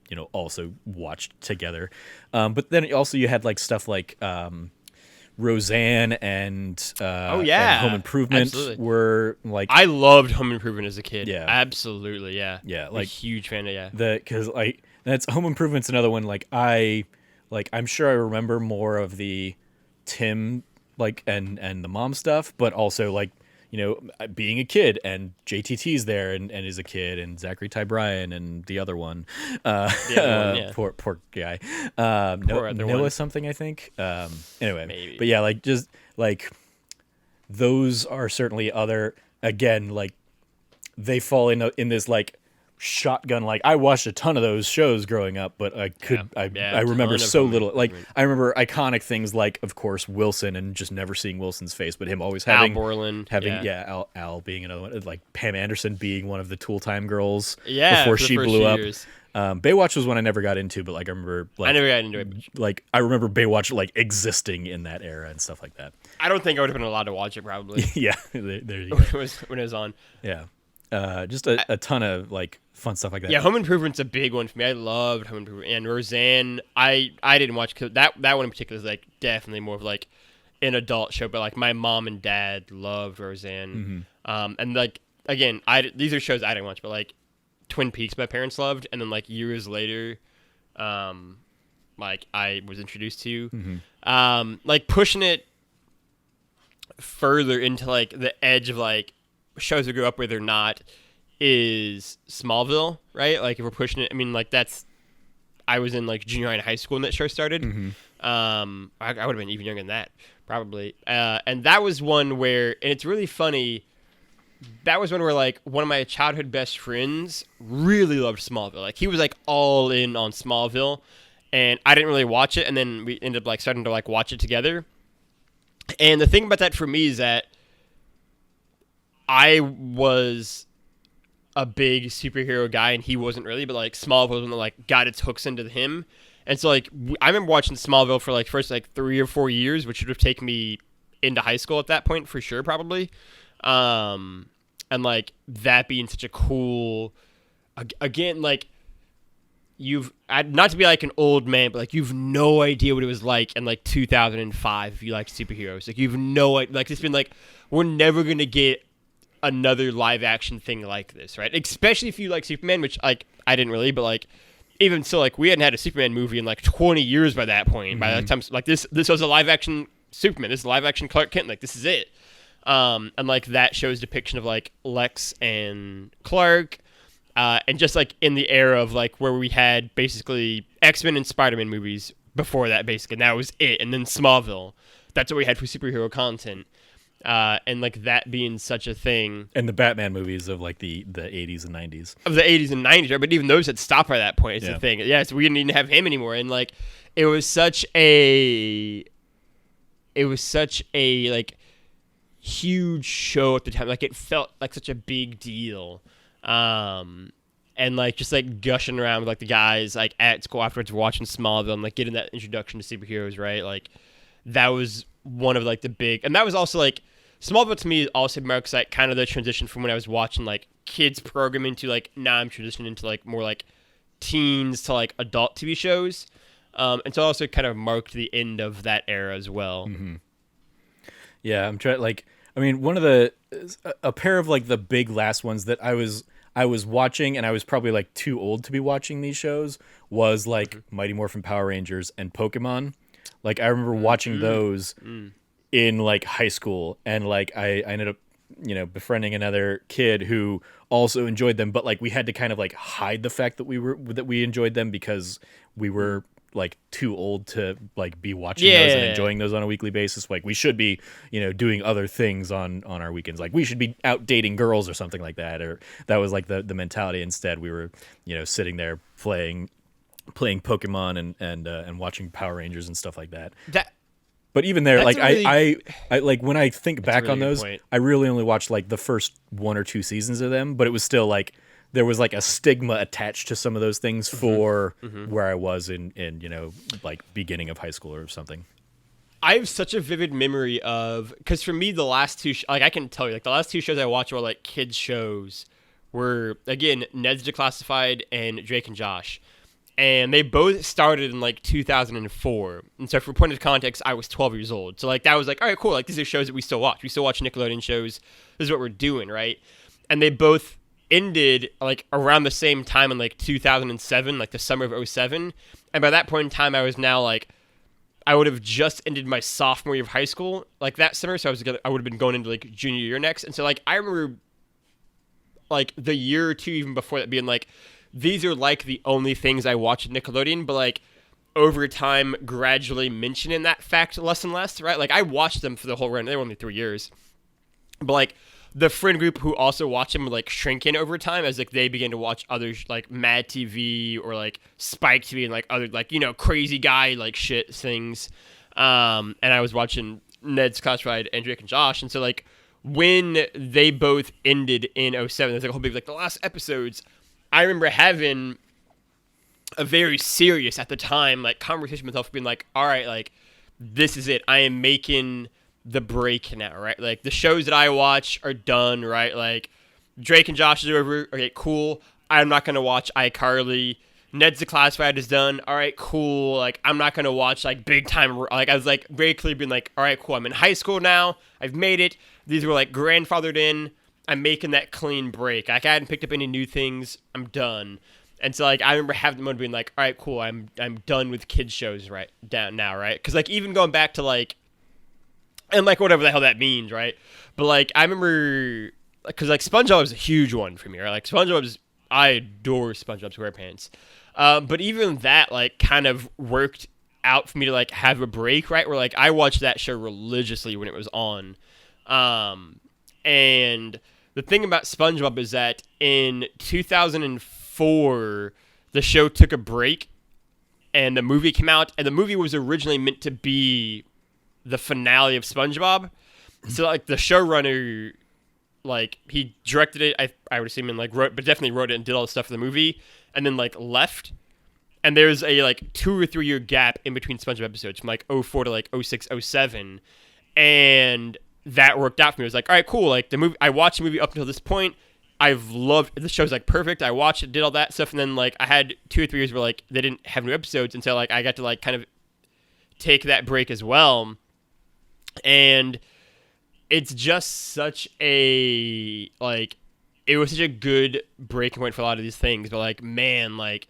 you know also watched together. But then also you had like stuff like Roseanne and and Home Improvement. Absolutely. Were like I loved Home Improvement as a kid. Yeah, absolutely. Yeah, like I'm a huge fan of because like that's Home Improvement's another one. Like I'm sure I remember more of the Tim like and the mom stuff, but also like, you know, being a kid and JTT's there and is a kid, and Zachary Ty Bryan and the other one, poor guy, Noah something, I think. Anyway, maybe. But yeah, like just like those are certainly other, again, like they fall in this like shotgun. Like I watched a ton of those shows growing up, but I remember so little. Like I remember iconic things like, of course, Wilson, and just never seeing Wilson's face, but him always having Al Borland, Al being another one, like Pam Anderson being one of the Tool Time girls before she blew up. Baywatch was one I never got into, but like I remember, like, I never got into it. Like I remember Baywatch like existing in that era and stuff like that. I don't think I would have been allowed to watch it probably. Yeah, there you go. when it was on. Yeah, just a ton of like fun stuff like that. Yeah, Home Improvement's a big one for me. I loved Home Improvement, and Roseanne. I didn't watch that one in particular is like definitely more of like an adult show, but like my mom and dad loved Roseanne. And like again, these are shows I didn't watch, but like Twin Peaks my parents loved, and then like years later, like I was introduced to, like pushing it further into like the edge of like shows I grew up with or not is Smallville, right? Like if we're pushing it, I mean like I was in like junior high and high school when that show started. I would have been even younger than that probably, and that was one where, and it's really funny. That was one where like one of my childhood best friends really loved Smallville. Like he was like all in on Smallville, and I didn't really watch it. And then we ended up like starting to like watch it together. And the thing about that for me is that I was a big superhero guy and he wasn't really, but like Smallville was one that like got its hooks into him. And so like I remember watching Smallville for like first like 3 or 4 years, which would have taken me into high school at that point for sure, probably. And like that being such a cool, again, like not to be like an old man, but like you've no idea what it was like in like 2005 if you liked superheroes. Like you've no idea, like it's been like we're never gonna get another live action thing like this, right? Especially if you like Superman, which like I didn't really, but like even so, like we hadn't had a Superman movie in like 20 years by that point. By that time, like this was a live action Superman. This is a live action Clark Kent. Like this is it. And like that show's depiction of like Lex and Clark, and just like in the era of like where we had basically X-Men and Spider-Man movies before that, basically, and that was it. And then Smallville, that's what we had for superhero content, and like that being such a thing. And the Batman movies of like the 80s and 90s. Of the 80s and 90s, right? But even those had stopped by that point. It's the thing. Yeah, so we didn't even have him anymore, and like it was such a like huge show at the time. Like it felt like such a big deal, and like just like gushing around with like the guys like at school afterwards watching Smallville and like getting that introduction to superheroes, right? Like that was one of like the big, and that was also like Smallville to me also marks like kind of the transition from when I was watching like kids programming to like now I'm transitioning into like more like teens to like adult TV shows, and so also kind of marked the end of that era as well. Yeah, I'm trying like. I mean, a pair of like the big last ones that I was watching, and I was probably like too old to be watching these shows, was like Mighty Morphin Power Rangers and Pokemon. Like I remember watching those in like high school, and like I ended up, befriending another kid who also enjoyed them, but like we had to kind of like hide the fact that we enjoyed them because we were like too old to like be watching those and enjoying those on a weekly basis. Like we should be, doing other things on our weekends. Like we should be out dating girls or something like that. Or that was like the mentality. Instead, we were, sitting there playing Pokemon and watching Power Rangers and stuff like that. But even there, like I like when I think back on those, I really only watched like the first 1 or 2 seasons of them. But it was still like there was like a stigma attached to some of those things for where I was in like beginning of high school or something. I have such a vivid memory of, because for me the last two like I can tell you like the last 2 shows I watched were like kids shows were again Ned's Declassified and Drake and Josh. And they both started in like 2004. And so for point of context, I was 12 years old. So like that was like, all right, cool. Like these are shows that we still watch. We still watch Nickelodeon shows. This is what we're doing, right? And they both ended like around the same time in like 2007, like the summer of 07. And by that point in time, I was now like, I would have just ended my sophomore year of high school like that summer. So I would have been going into like junior year next. And so like I remember like the year or two even before that being like, these are like the only things I watch at Nickelodeon, but like over time gradually mentioning that fact less and less, right? Like I watched them for the whole run. They were only 3 years. But like the friend group who also watched them would like shrink in over time as like they began to watch other like Mad TV or like Spike TV and like other like, crazy guy like shit things. And I was watching Ned's Classified and Drake and Josh. And so like when they both ended in 07, there's like a whole big like the last episodes, I remember having a very serious at the time like conversation with myself, being like, all right, like this is it. I am making the break now, right? Like the shows that I watch are done, right? Like Drake and Josh is over. Okay, cool. I'm not gonna watch iCarly. Ned's the Classified is done. All right, cool. Like I'm not gonna watch like big time. Like I was like very clearly being like, all right, cool. I'm in high school now. I've made it. These were like grandfathered in. I'm making that clean break. Like I hadn't picked up any new things. I'm done. And so like I remember having the moment being like, all right, cool. I'm done with kids shows right down now, right? Because like even going back to like, and like whatever the hell that means, right? But like I remember, because like SpongeBob was a huge one for me, right? Like I adore SpongeBob SquarePants. But even that like kind of worked out for me to like have a break, right? Where like I watched that show religiously when it was on. And the thing about SpongeBob is that in 2004, the show took a break and the movie came out, and the movie was originally meant to be the finale of SpongeBob. So like the showrunner, like he directed it, I would assume, and like wrote, but definitely wrote it and did all the stuff for the movie, and then like left. And there's a like 2 or 3 year gap in between SpongeBob episodes from like '04 to like '06, '07, and that worked out for me. It was like, all right, cool. Like the movie, I watched the movie up until this point. I've loved the show's like perfect. I watched it, did all that stuff, and then like I had 2 or 3 years where like they didn't have new episodes until like I got to like kind of take that break as well. And it's just such a like it was such a good breaking point for a lot of these things. But like man, like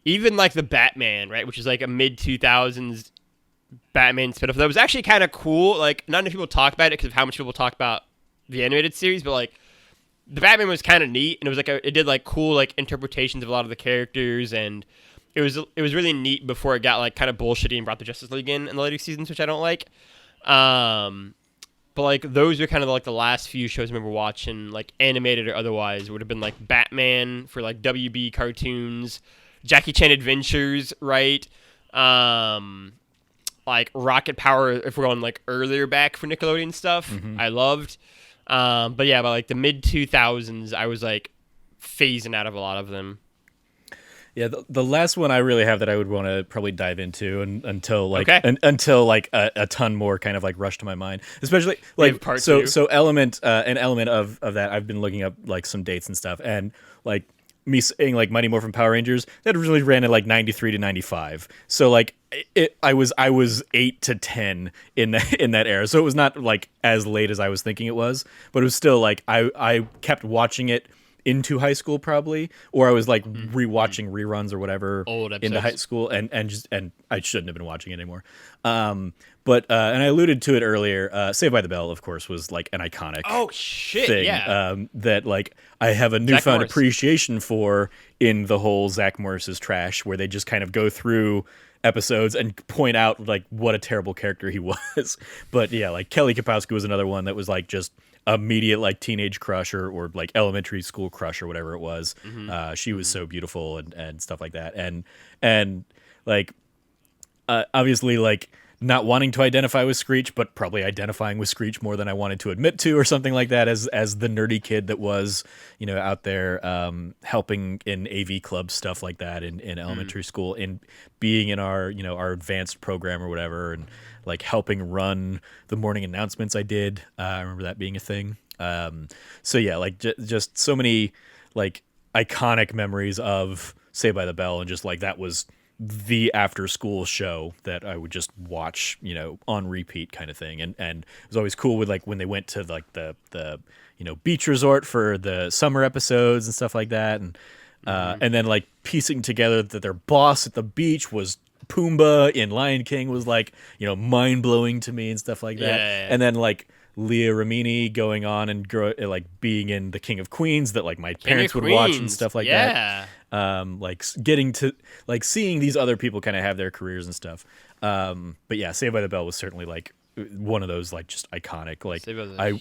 even like the Batman, right, which is like a mid 2000s Batman spinoff that was actually kind of cool. Like not enough people talk about it because of how much people talk about the animated series, but like the Batman was kind of neat, and it was like it did like cool like interpretations of a lot of the characters, and it was really neat before it got like kind of bullshitty and brought the Justice League in the later seasons, which I don't like. But like those are kind of like the last few shows I remember watching, like animated or otherwise. It would have been like Batman for like WB cartoons, Jackie Chan Adventures, right? Like Rocket Power if we're going like earlier back for Nickelodeon stuff. I loved. But yeah, by like the mid 2000s, I was like phasing out of a lot of them. Yeah, the last one I really have that I would want to probably dive into until like Okay. until like a ton more kind of like rush to my mind, especially like part so two. so an element of that I've been looking up like some dates and stuff, and like me saying like Mighty Morphin Power Rangers that originally ran in like 93 to 95, so like I was 8 to 10 in that era, so it was not like as late as I was thinking it was, but it was still like I kept watching it into high school probably, or I was like rewatching reruns or whatever Old into episodes. high school, and I shouldn't have been watching it anymore. But and I alluded to it earlier. Saved by the Bell, of course, was like an iconic Oh shit! thing Yeah. that like I have a newfound Morris. appreciation for in the whole Zach Morris's trash, where they just kind of go through episodes and point out like what a terrible character he was. But yeah, like Kelly Kapowski was another one that was like just immediate like teenage crush or like elementary school crush or whatever it was. She was so beautiful and stuff like that, and like obviously like not wanting to identify with Screech, but probably identifying with Screech more than I wanted to admit to, or something like that, as the nerdy kid that was, out there helping in AV club stuff like that in elementary school, in being in our our advanced program or whatever, and like helping run the morning announcements I did. I remember that being a thing. So yeah, like just so many like iconic memories of Saved by the Bell, and just like that was the after school show that I would just watch, on repeat kind of thing. And it was always cool with like when they went to like the beach resort for the summer episodes and stuff like that. And then like piecing together that their boss at the beach was Pumbaa in Lion King was like, mind blowing to me and stuff like that. Yeah. And then like Leah Remini going on and like being in The King of Queens that like my parents would watch and stuff like that. Like getting to like seeing these other people kind of have their careers and stuff. But yeah, Saved by the Bell was certainly like one of those like just iconic. Like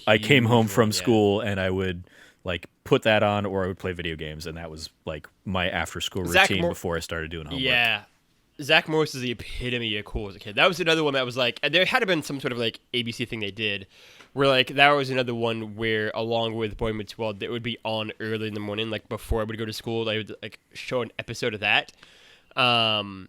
I came home from school and I would like put that on, or I would play video games, and that was like my after school routine before I started doing homework. Yeah. Zach Morris is the epitome of cool as a kid. That was another one that was like, there had to been some sort of like ABC thing they did Where like that was another one where, along with Boy Meets World, it would be on early in the morning, like before I would go to school. They would like show an episode of that, and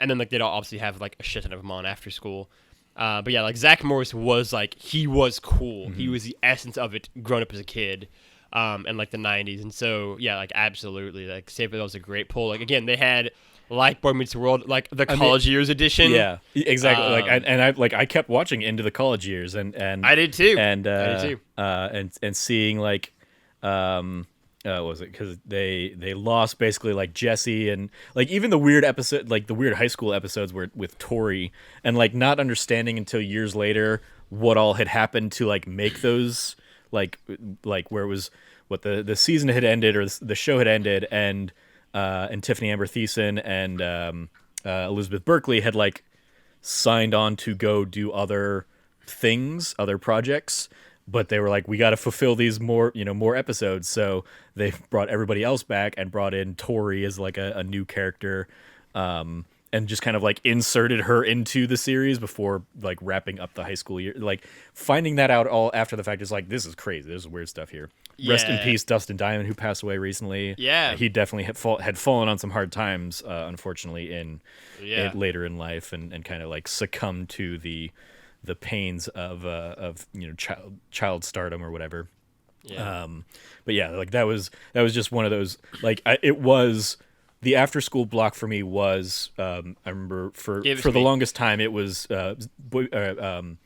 then like they'd all obviously have like a shit ton of them on after school. But yeah, like Zach Morris was like he was cool. Mm-hmm. He was the essence of it, grown up as a kid, in like the '90s. And so yeah, like absolutely, like Save It was a great pull. Like again, they had. Like Boy Meets World, like the college years edition. Yeah, exactly. I kept watching into the college years, and I did too. And seeing like, what was it? Because they lost basically like Jesse and like even the weird episode, like the weird high school episodes were with Tori, and like not understanding until years later what all had happened to like make those like where it was what the season had ended or the show had ended and Tiffany Amber Thiessen and Elizabeth Berkley had like signed on to go do other things, other projects, but they were like, we got to fulfill these more episodes. So they brought everybody else back and brought in Tori as like a new character, and just kind of like inserted her into the series before like wrapping up the high school year. Like finding that out all after the fact is like, this is crazy. There's weird stuff here. Yeah. Rest in peace, Dustin Diamond, who passed away recently. Yeah, he definitely had fallen on some hard times, unfortunately, in later in life, and kind of like succumbed to the pains of child stardom or whatever. Yeah. But yeah, like that was just one of those like it was. The after school block for me was I remember for the longest time it was Saved by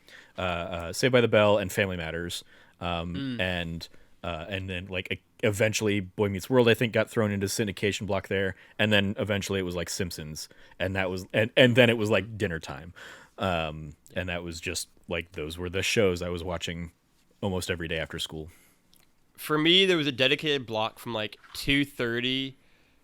the Bell and Family Matters, and then like eventually Boy Meets World I think got thrown into syndication block there, and then eventually it was like Simpsons, and that was and then it was like dinner time, and that was just like those were the shows I was watching almost every day after school. For me, there was a dedicated block from like 2:30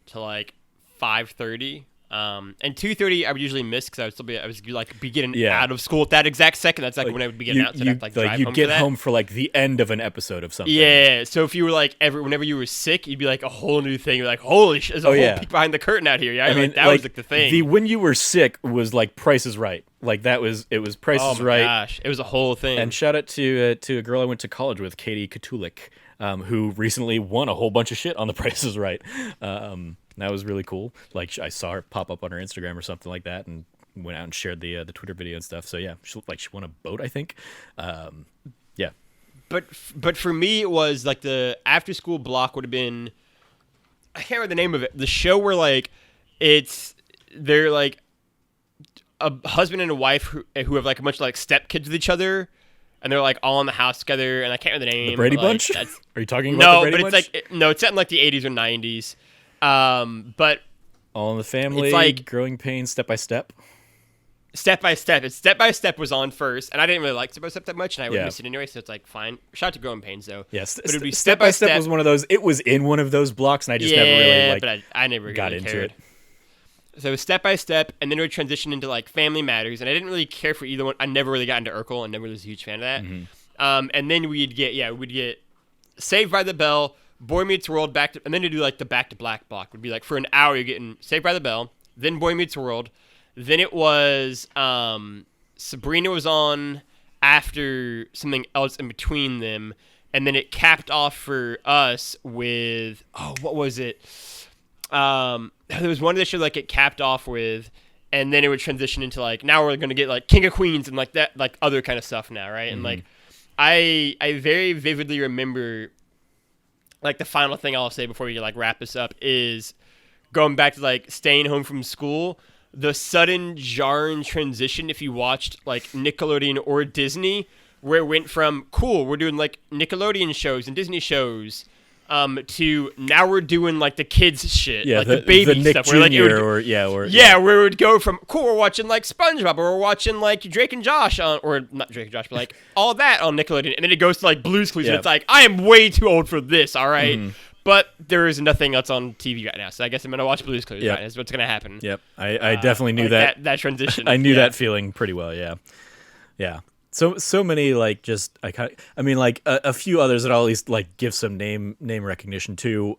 to like 5:30, and 2:30 I would usually miss because I was like be getting out of school at that exact second. That's like when I would be getting out. So I'd have to, like drive you'd home get for that. home for like the end of an episode of something. Yeah, so if you were like whenever you were sick, you'd be like a whole new thing. You're like, holy shit, there's a whole peek behind the curtain out here. Yeah, I mean that was like the thing. The when you were sick was like Price is Right. Like that was Price is Right. Oh my gosh, it was a whole thing. And shout out to a girl I went to college with, Katie Katulik, who recently won a whole bunch of shit on the Price is Right. That was really cool. Like I saw her pop up on her Instagram or something like that, and went out and shared the Twitter video and stuff. So yeah, she looked like she won a boat, I think. Yeah. But for me, it was like the after school block would have been, I can't remember the name of it. The show where like they're like a husband and a wife who have like a bunch of like stepkids with each other. And they're like all in the house together, and I can't remember the name. The Brady Bunch? Are you talking about the Brady Bunch? It's set in like the 80s or 90s. But All in the Family, it's like Growing Pains, Step by Step. Step by Step. It's Step by Step was on first, and I didn't really like Step by Step that much, and I would miss it anyway. So it's like fine. Shout out to Growing Pains though. Yes, but it'd be Step by Step was one of those. It was in one of those blocks, and I just never really like. But I never got really into cared. it. So it was Step by Step, and then it would transition into like Family Matters, and I didn't really care for either one. I never really got into Urkel, and never was a huge fan of that. Mm-hmm. And then we'd get Saved by the Bell, Boy Meets World, and then to do like the Back to Black block would be like for an hour you're getting Saved by the Bell, then Boy Meets World, then it was Sabrina was on after something else in between them, and then it capped off for us with what was it? There was one of the shows like it capped off with, and then it would transition into like now we're gonna get like King of Queens and like that like other kind of stuff now, right? Mm-hmm. And like I very vividly remember like the final thing I'll say before we like wrap this up is going back to like staying home from school. The sudden jarring transition if you watched like Nickelodeon or Disney, where it went from cool, we're doing like Nickelodeon shows and Disney shows, to now we're doing like the kids shit, like the baby Nick stuff. Jr. Where, like, where it would go from cool, we're watching like SpongeBob, or we're watching like Drake and Josh or not Drake and Josh, but like all that on Nickelodeon, and then it goes to like Blue's Clues, and it's like I am way too old for this, all right. Mm-hmm. But there is nothing else on TV right now, so I guess I'm gonna watch Blue's Clues. Right, is what's gonna happen. Yep, I definitely knew like that transition. I knew that feeling pretty well. Yeah. So many like just I mean like a few others that I'll at least like give some name recognition to.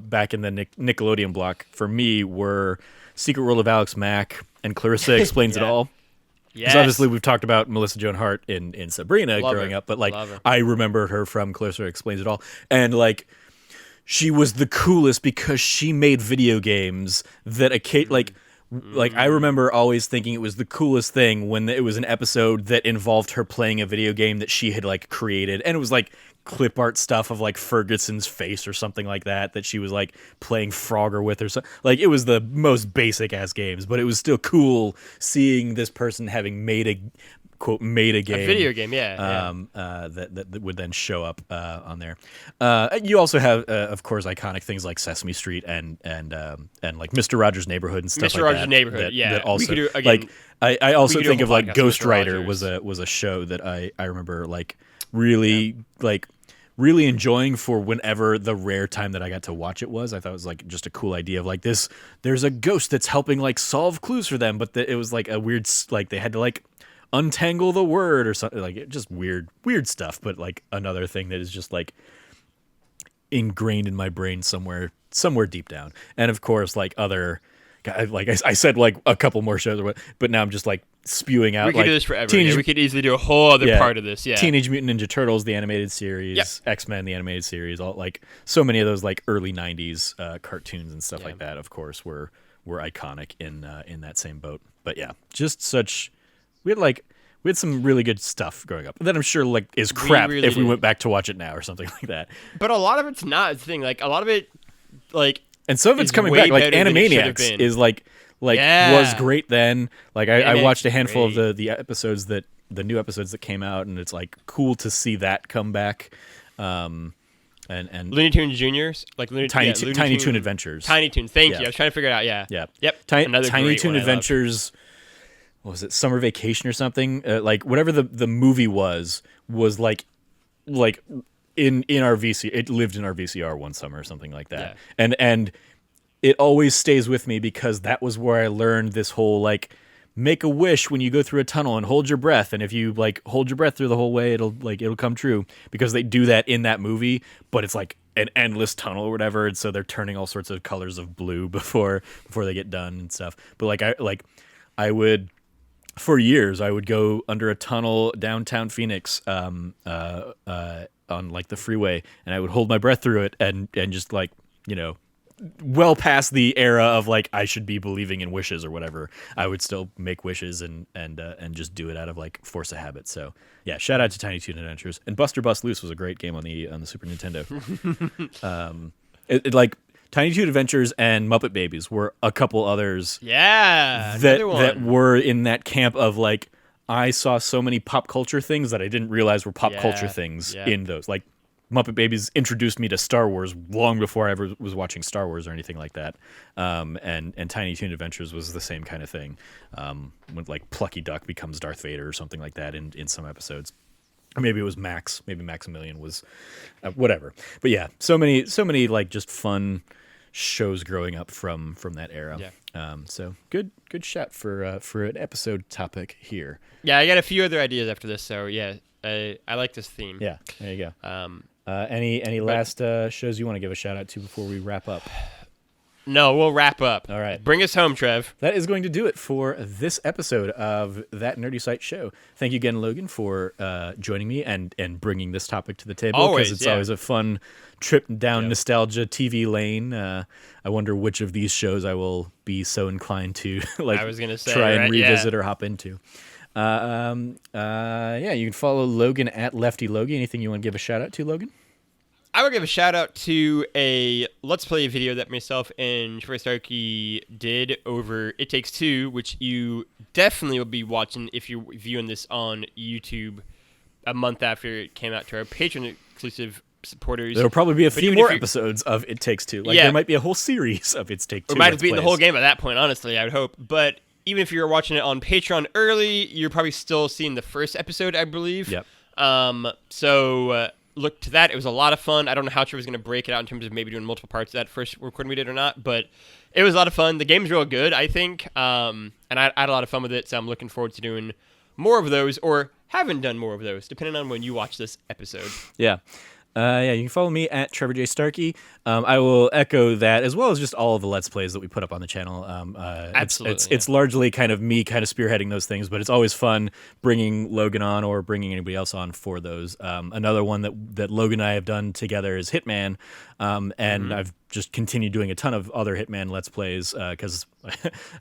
Back in the Nickelodeon block for me were Secret World of Alex Mack and Clarissa Explains It All. Because obviously we've talked about Melissa Joan Hart in Sabrina growing up, but like I remember her from Clarissa Explains It All, and like she was the coolest because she made video games that like I remember always thinking it was the coolest thing when it was an episode that involved her playing a video game that she had like created, and it was like clip art stuff of like Ferguson's face or something like that she was like playing Frogger with or something. Like it was the most basic ass games, but it was still cool seeing this person having made a video game, that would then show up on there. You also have, of course, iconic things like Sesame Street and like Mr. Rogers' Neighborhood and stuff Mr. like Rogers' Neighborhood, yeah. That also, we could do, again, like I also think of like Ghost Mr. Rider Rogers. was a show that I remember like really enjoying for whenever the rare time that I got to watch it was. I thought it was like just a cool idea of like this. There's a ghost that's helping like solve clues for them, but it was like a weird like they had to like untangle the word or something, like it just weird stuff. But like another thing that is just like ingrained in my brain somewhere deep down. And of course, like other, like I said, like a couple more shows, but now I'm just like spewing out. We could like, do this forever. We could easily do a whole other part of this. Yeah, Teenage Mutant Ninja Turtles, the animated series, X-Men, the animated series, all like so many of those like early '90s cartoons and stuff like that. Of course, were iconic in that same boat. But yeah, just such. We had some really good stuff growing up that I'm sure like is crap if we went back to watch it now or something like that. But a lot of it's not the thing. Like a lot of it, like, and some of it's coming back. Like Animaniacs is like was great then. Like I watched a handful of the episodes the new episodes that came out, and it's like cool to see that come back. And Looney Tunes Juniors, like Tiny Toon Adventures. Tiny Toons. Thank you. I was trying to figure it out. Yeah. Yep. Tiny Toon Adventures. What was it, Summer Vacation or something? Like whatever the movie was like in our VCR. It lived in our VCR one summer or something like that. Yeah. And it always stays with me because that was where I learned this whole like make a wish when you go through a tunnel and hold your breath, and if you like hold your breath through the whole way, it'll come true, because they do that in that movie, but it's like an endless tunnel or whatever, and so they're turning all sorts of colors of blue before they get done and stuff. But I would. For years, I would go under a tunnel downtown Phoenix on like the freeway, and I would hold my breath through it and just like, you know, well past the era of like I should be believing in wishes or whatever. I would still make wishes and just do it out of like force of habit. So yeah, shout out to Tiny Toon Adventures, and Buster Bust Loose was a great game on the Super Nintendo. Like Tiny Toon Adventures and Muppet Babies were a couple others. Yeah, that were in that camp of like I saw so many pop culture things that I didn't realize were pop culture things in those. Like Muppet Babies introduced me to Star Wars long before I ever was watching Star Wars or anything like that. And Tiny Toon Adventures was the same kind of thing. When like Plucky Duck becomes Darth Vader or something like that in some episodes. Or maybe it was Max. Maybe Maximilian was whatever. But yeah, so many like just fun shows growing up from that era. Yeah. So good shot for an episode topic here. Yeah, I got a few other ideas after this. So yeah, I like this theme. Yeah, there you go. Any last shows you want to give a shout out to before we wrap up? No, we'll wrap up. All right. Bring us home, Trev. That is going to do it for this episode of That Nerdy Site Show. Thank you again, Logan, for joining me and bringing this topic to the table. Because it's always a fun trip down nostalgia TV lane. I wonder which of these shows I will be so inclined to like I was gonna say, try and revisit or hop into. Yeah, you can follow Logan at Lefty Logie. Anything you want to give a shout out to, Logan? I would give a shout out to a Let's Play video that myself and Trevor Starkey did over It Takes Two, which you definitely will be watching if you're viewing this on YouTube a month after it came out to our Patreon exclusive supporters. There'll probably be a few more episodes of It Takes Two. Like there might be a whole series of It Takes Two. We might have beaten the whole game at that point, honestly, I would hope. But even if you're watching it on Patreon early, you're probably still seeing the first episode, I believe. Yep. So look to that. It was a lot of fun. I don't know how Trevor's going to break it out in terms of maybe doing multiple parts of that first recording we did or not, but it was a lot of fun. The game's real good, I think, and I had a lot of fun with it, so I'm looking forward to doing more of those, or haven't done more of those, depending on when you watch this episode. Yeah. Yeah, you can follow me at Trevor J. Starkey. I will echo that, as well as just all of the Let's Plays that we put up on the channel. Absolutely, It's largely kind of me kind of spearheading those things, but it's always fun bringing Logan on or bringing anybody else on for those. Another one that Logan and I have done together is Hitman, and I've just continued doing a ton of other Hitman Let's Plays because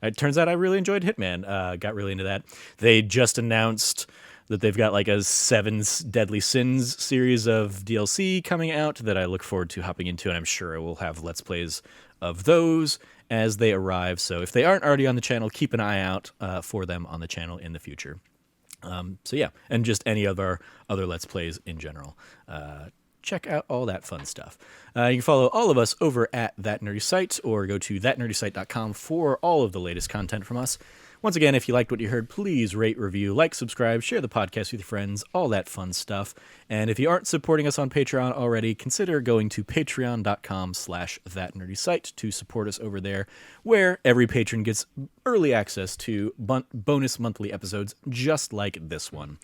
it turns out I really enjoyed Hitman. Got really into that. They just announced that they've got like a Seven Deadly Sins series of DLC coming out that I look forward to hopping into, and I'm sure I will have Let's Plays of those as they arrive. So if they aren't already on the channel, keep an eye out for them on the channel in the future. So yeah, and just any of our other Let's Plays in general. Check out all that fun stuff. You can follow all of us over at That Nerdy Site or go to thatnerdysite.com for all of the latest content from us. Once again, if you liked what you heard, please rate, review, like, subscribe, share the podcast with your friends, all that fun stuff. And if you aren't supporting us on Patreon already, consider going to patreon.com/thatnerdysite to support us over there, where every patron gets early access to bonus monthly episodes just like this one.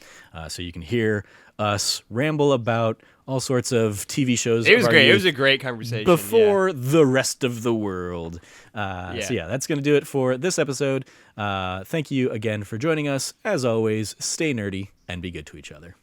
So you can hear us ramble about all sorts of TV shows. It was great. It was a great conversation. Before the rest of the world. So yeah, that's going to do it for this episode. Thank you again for joining us. As always, stay nerdy and be good to each other.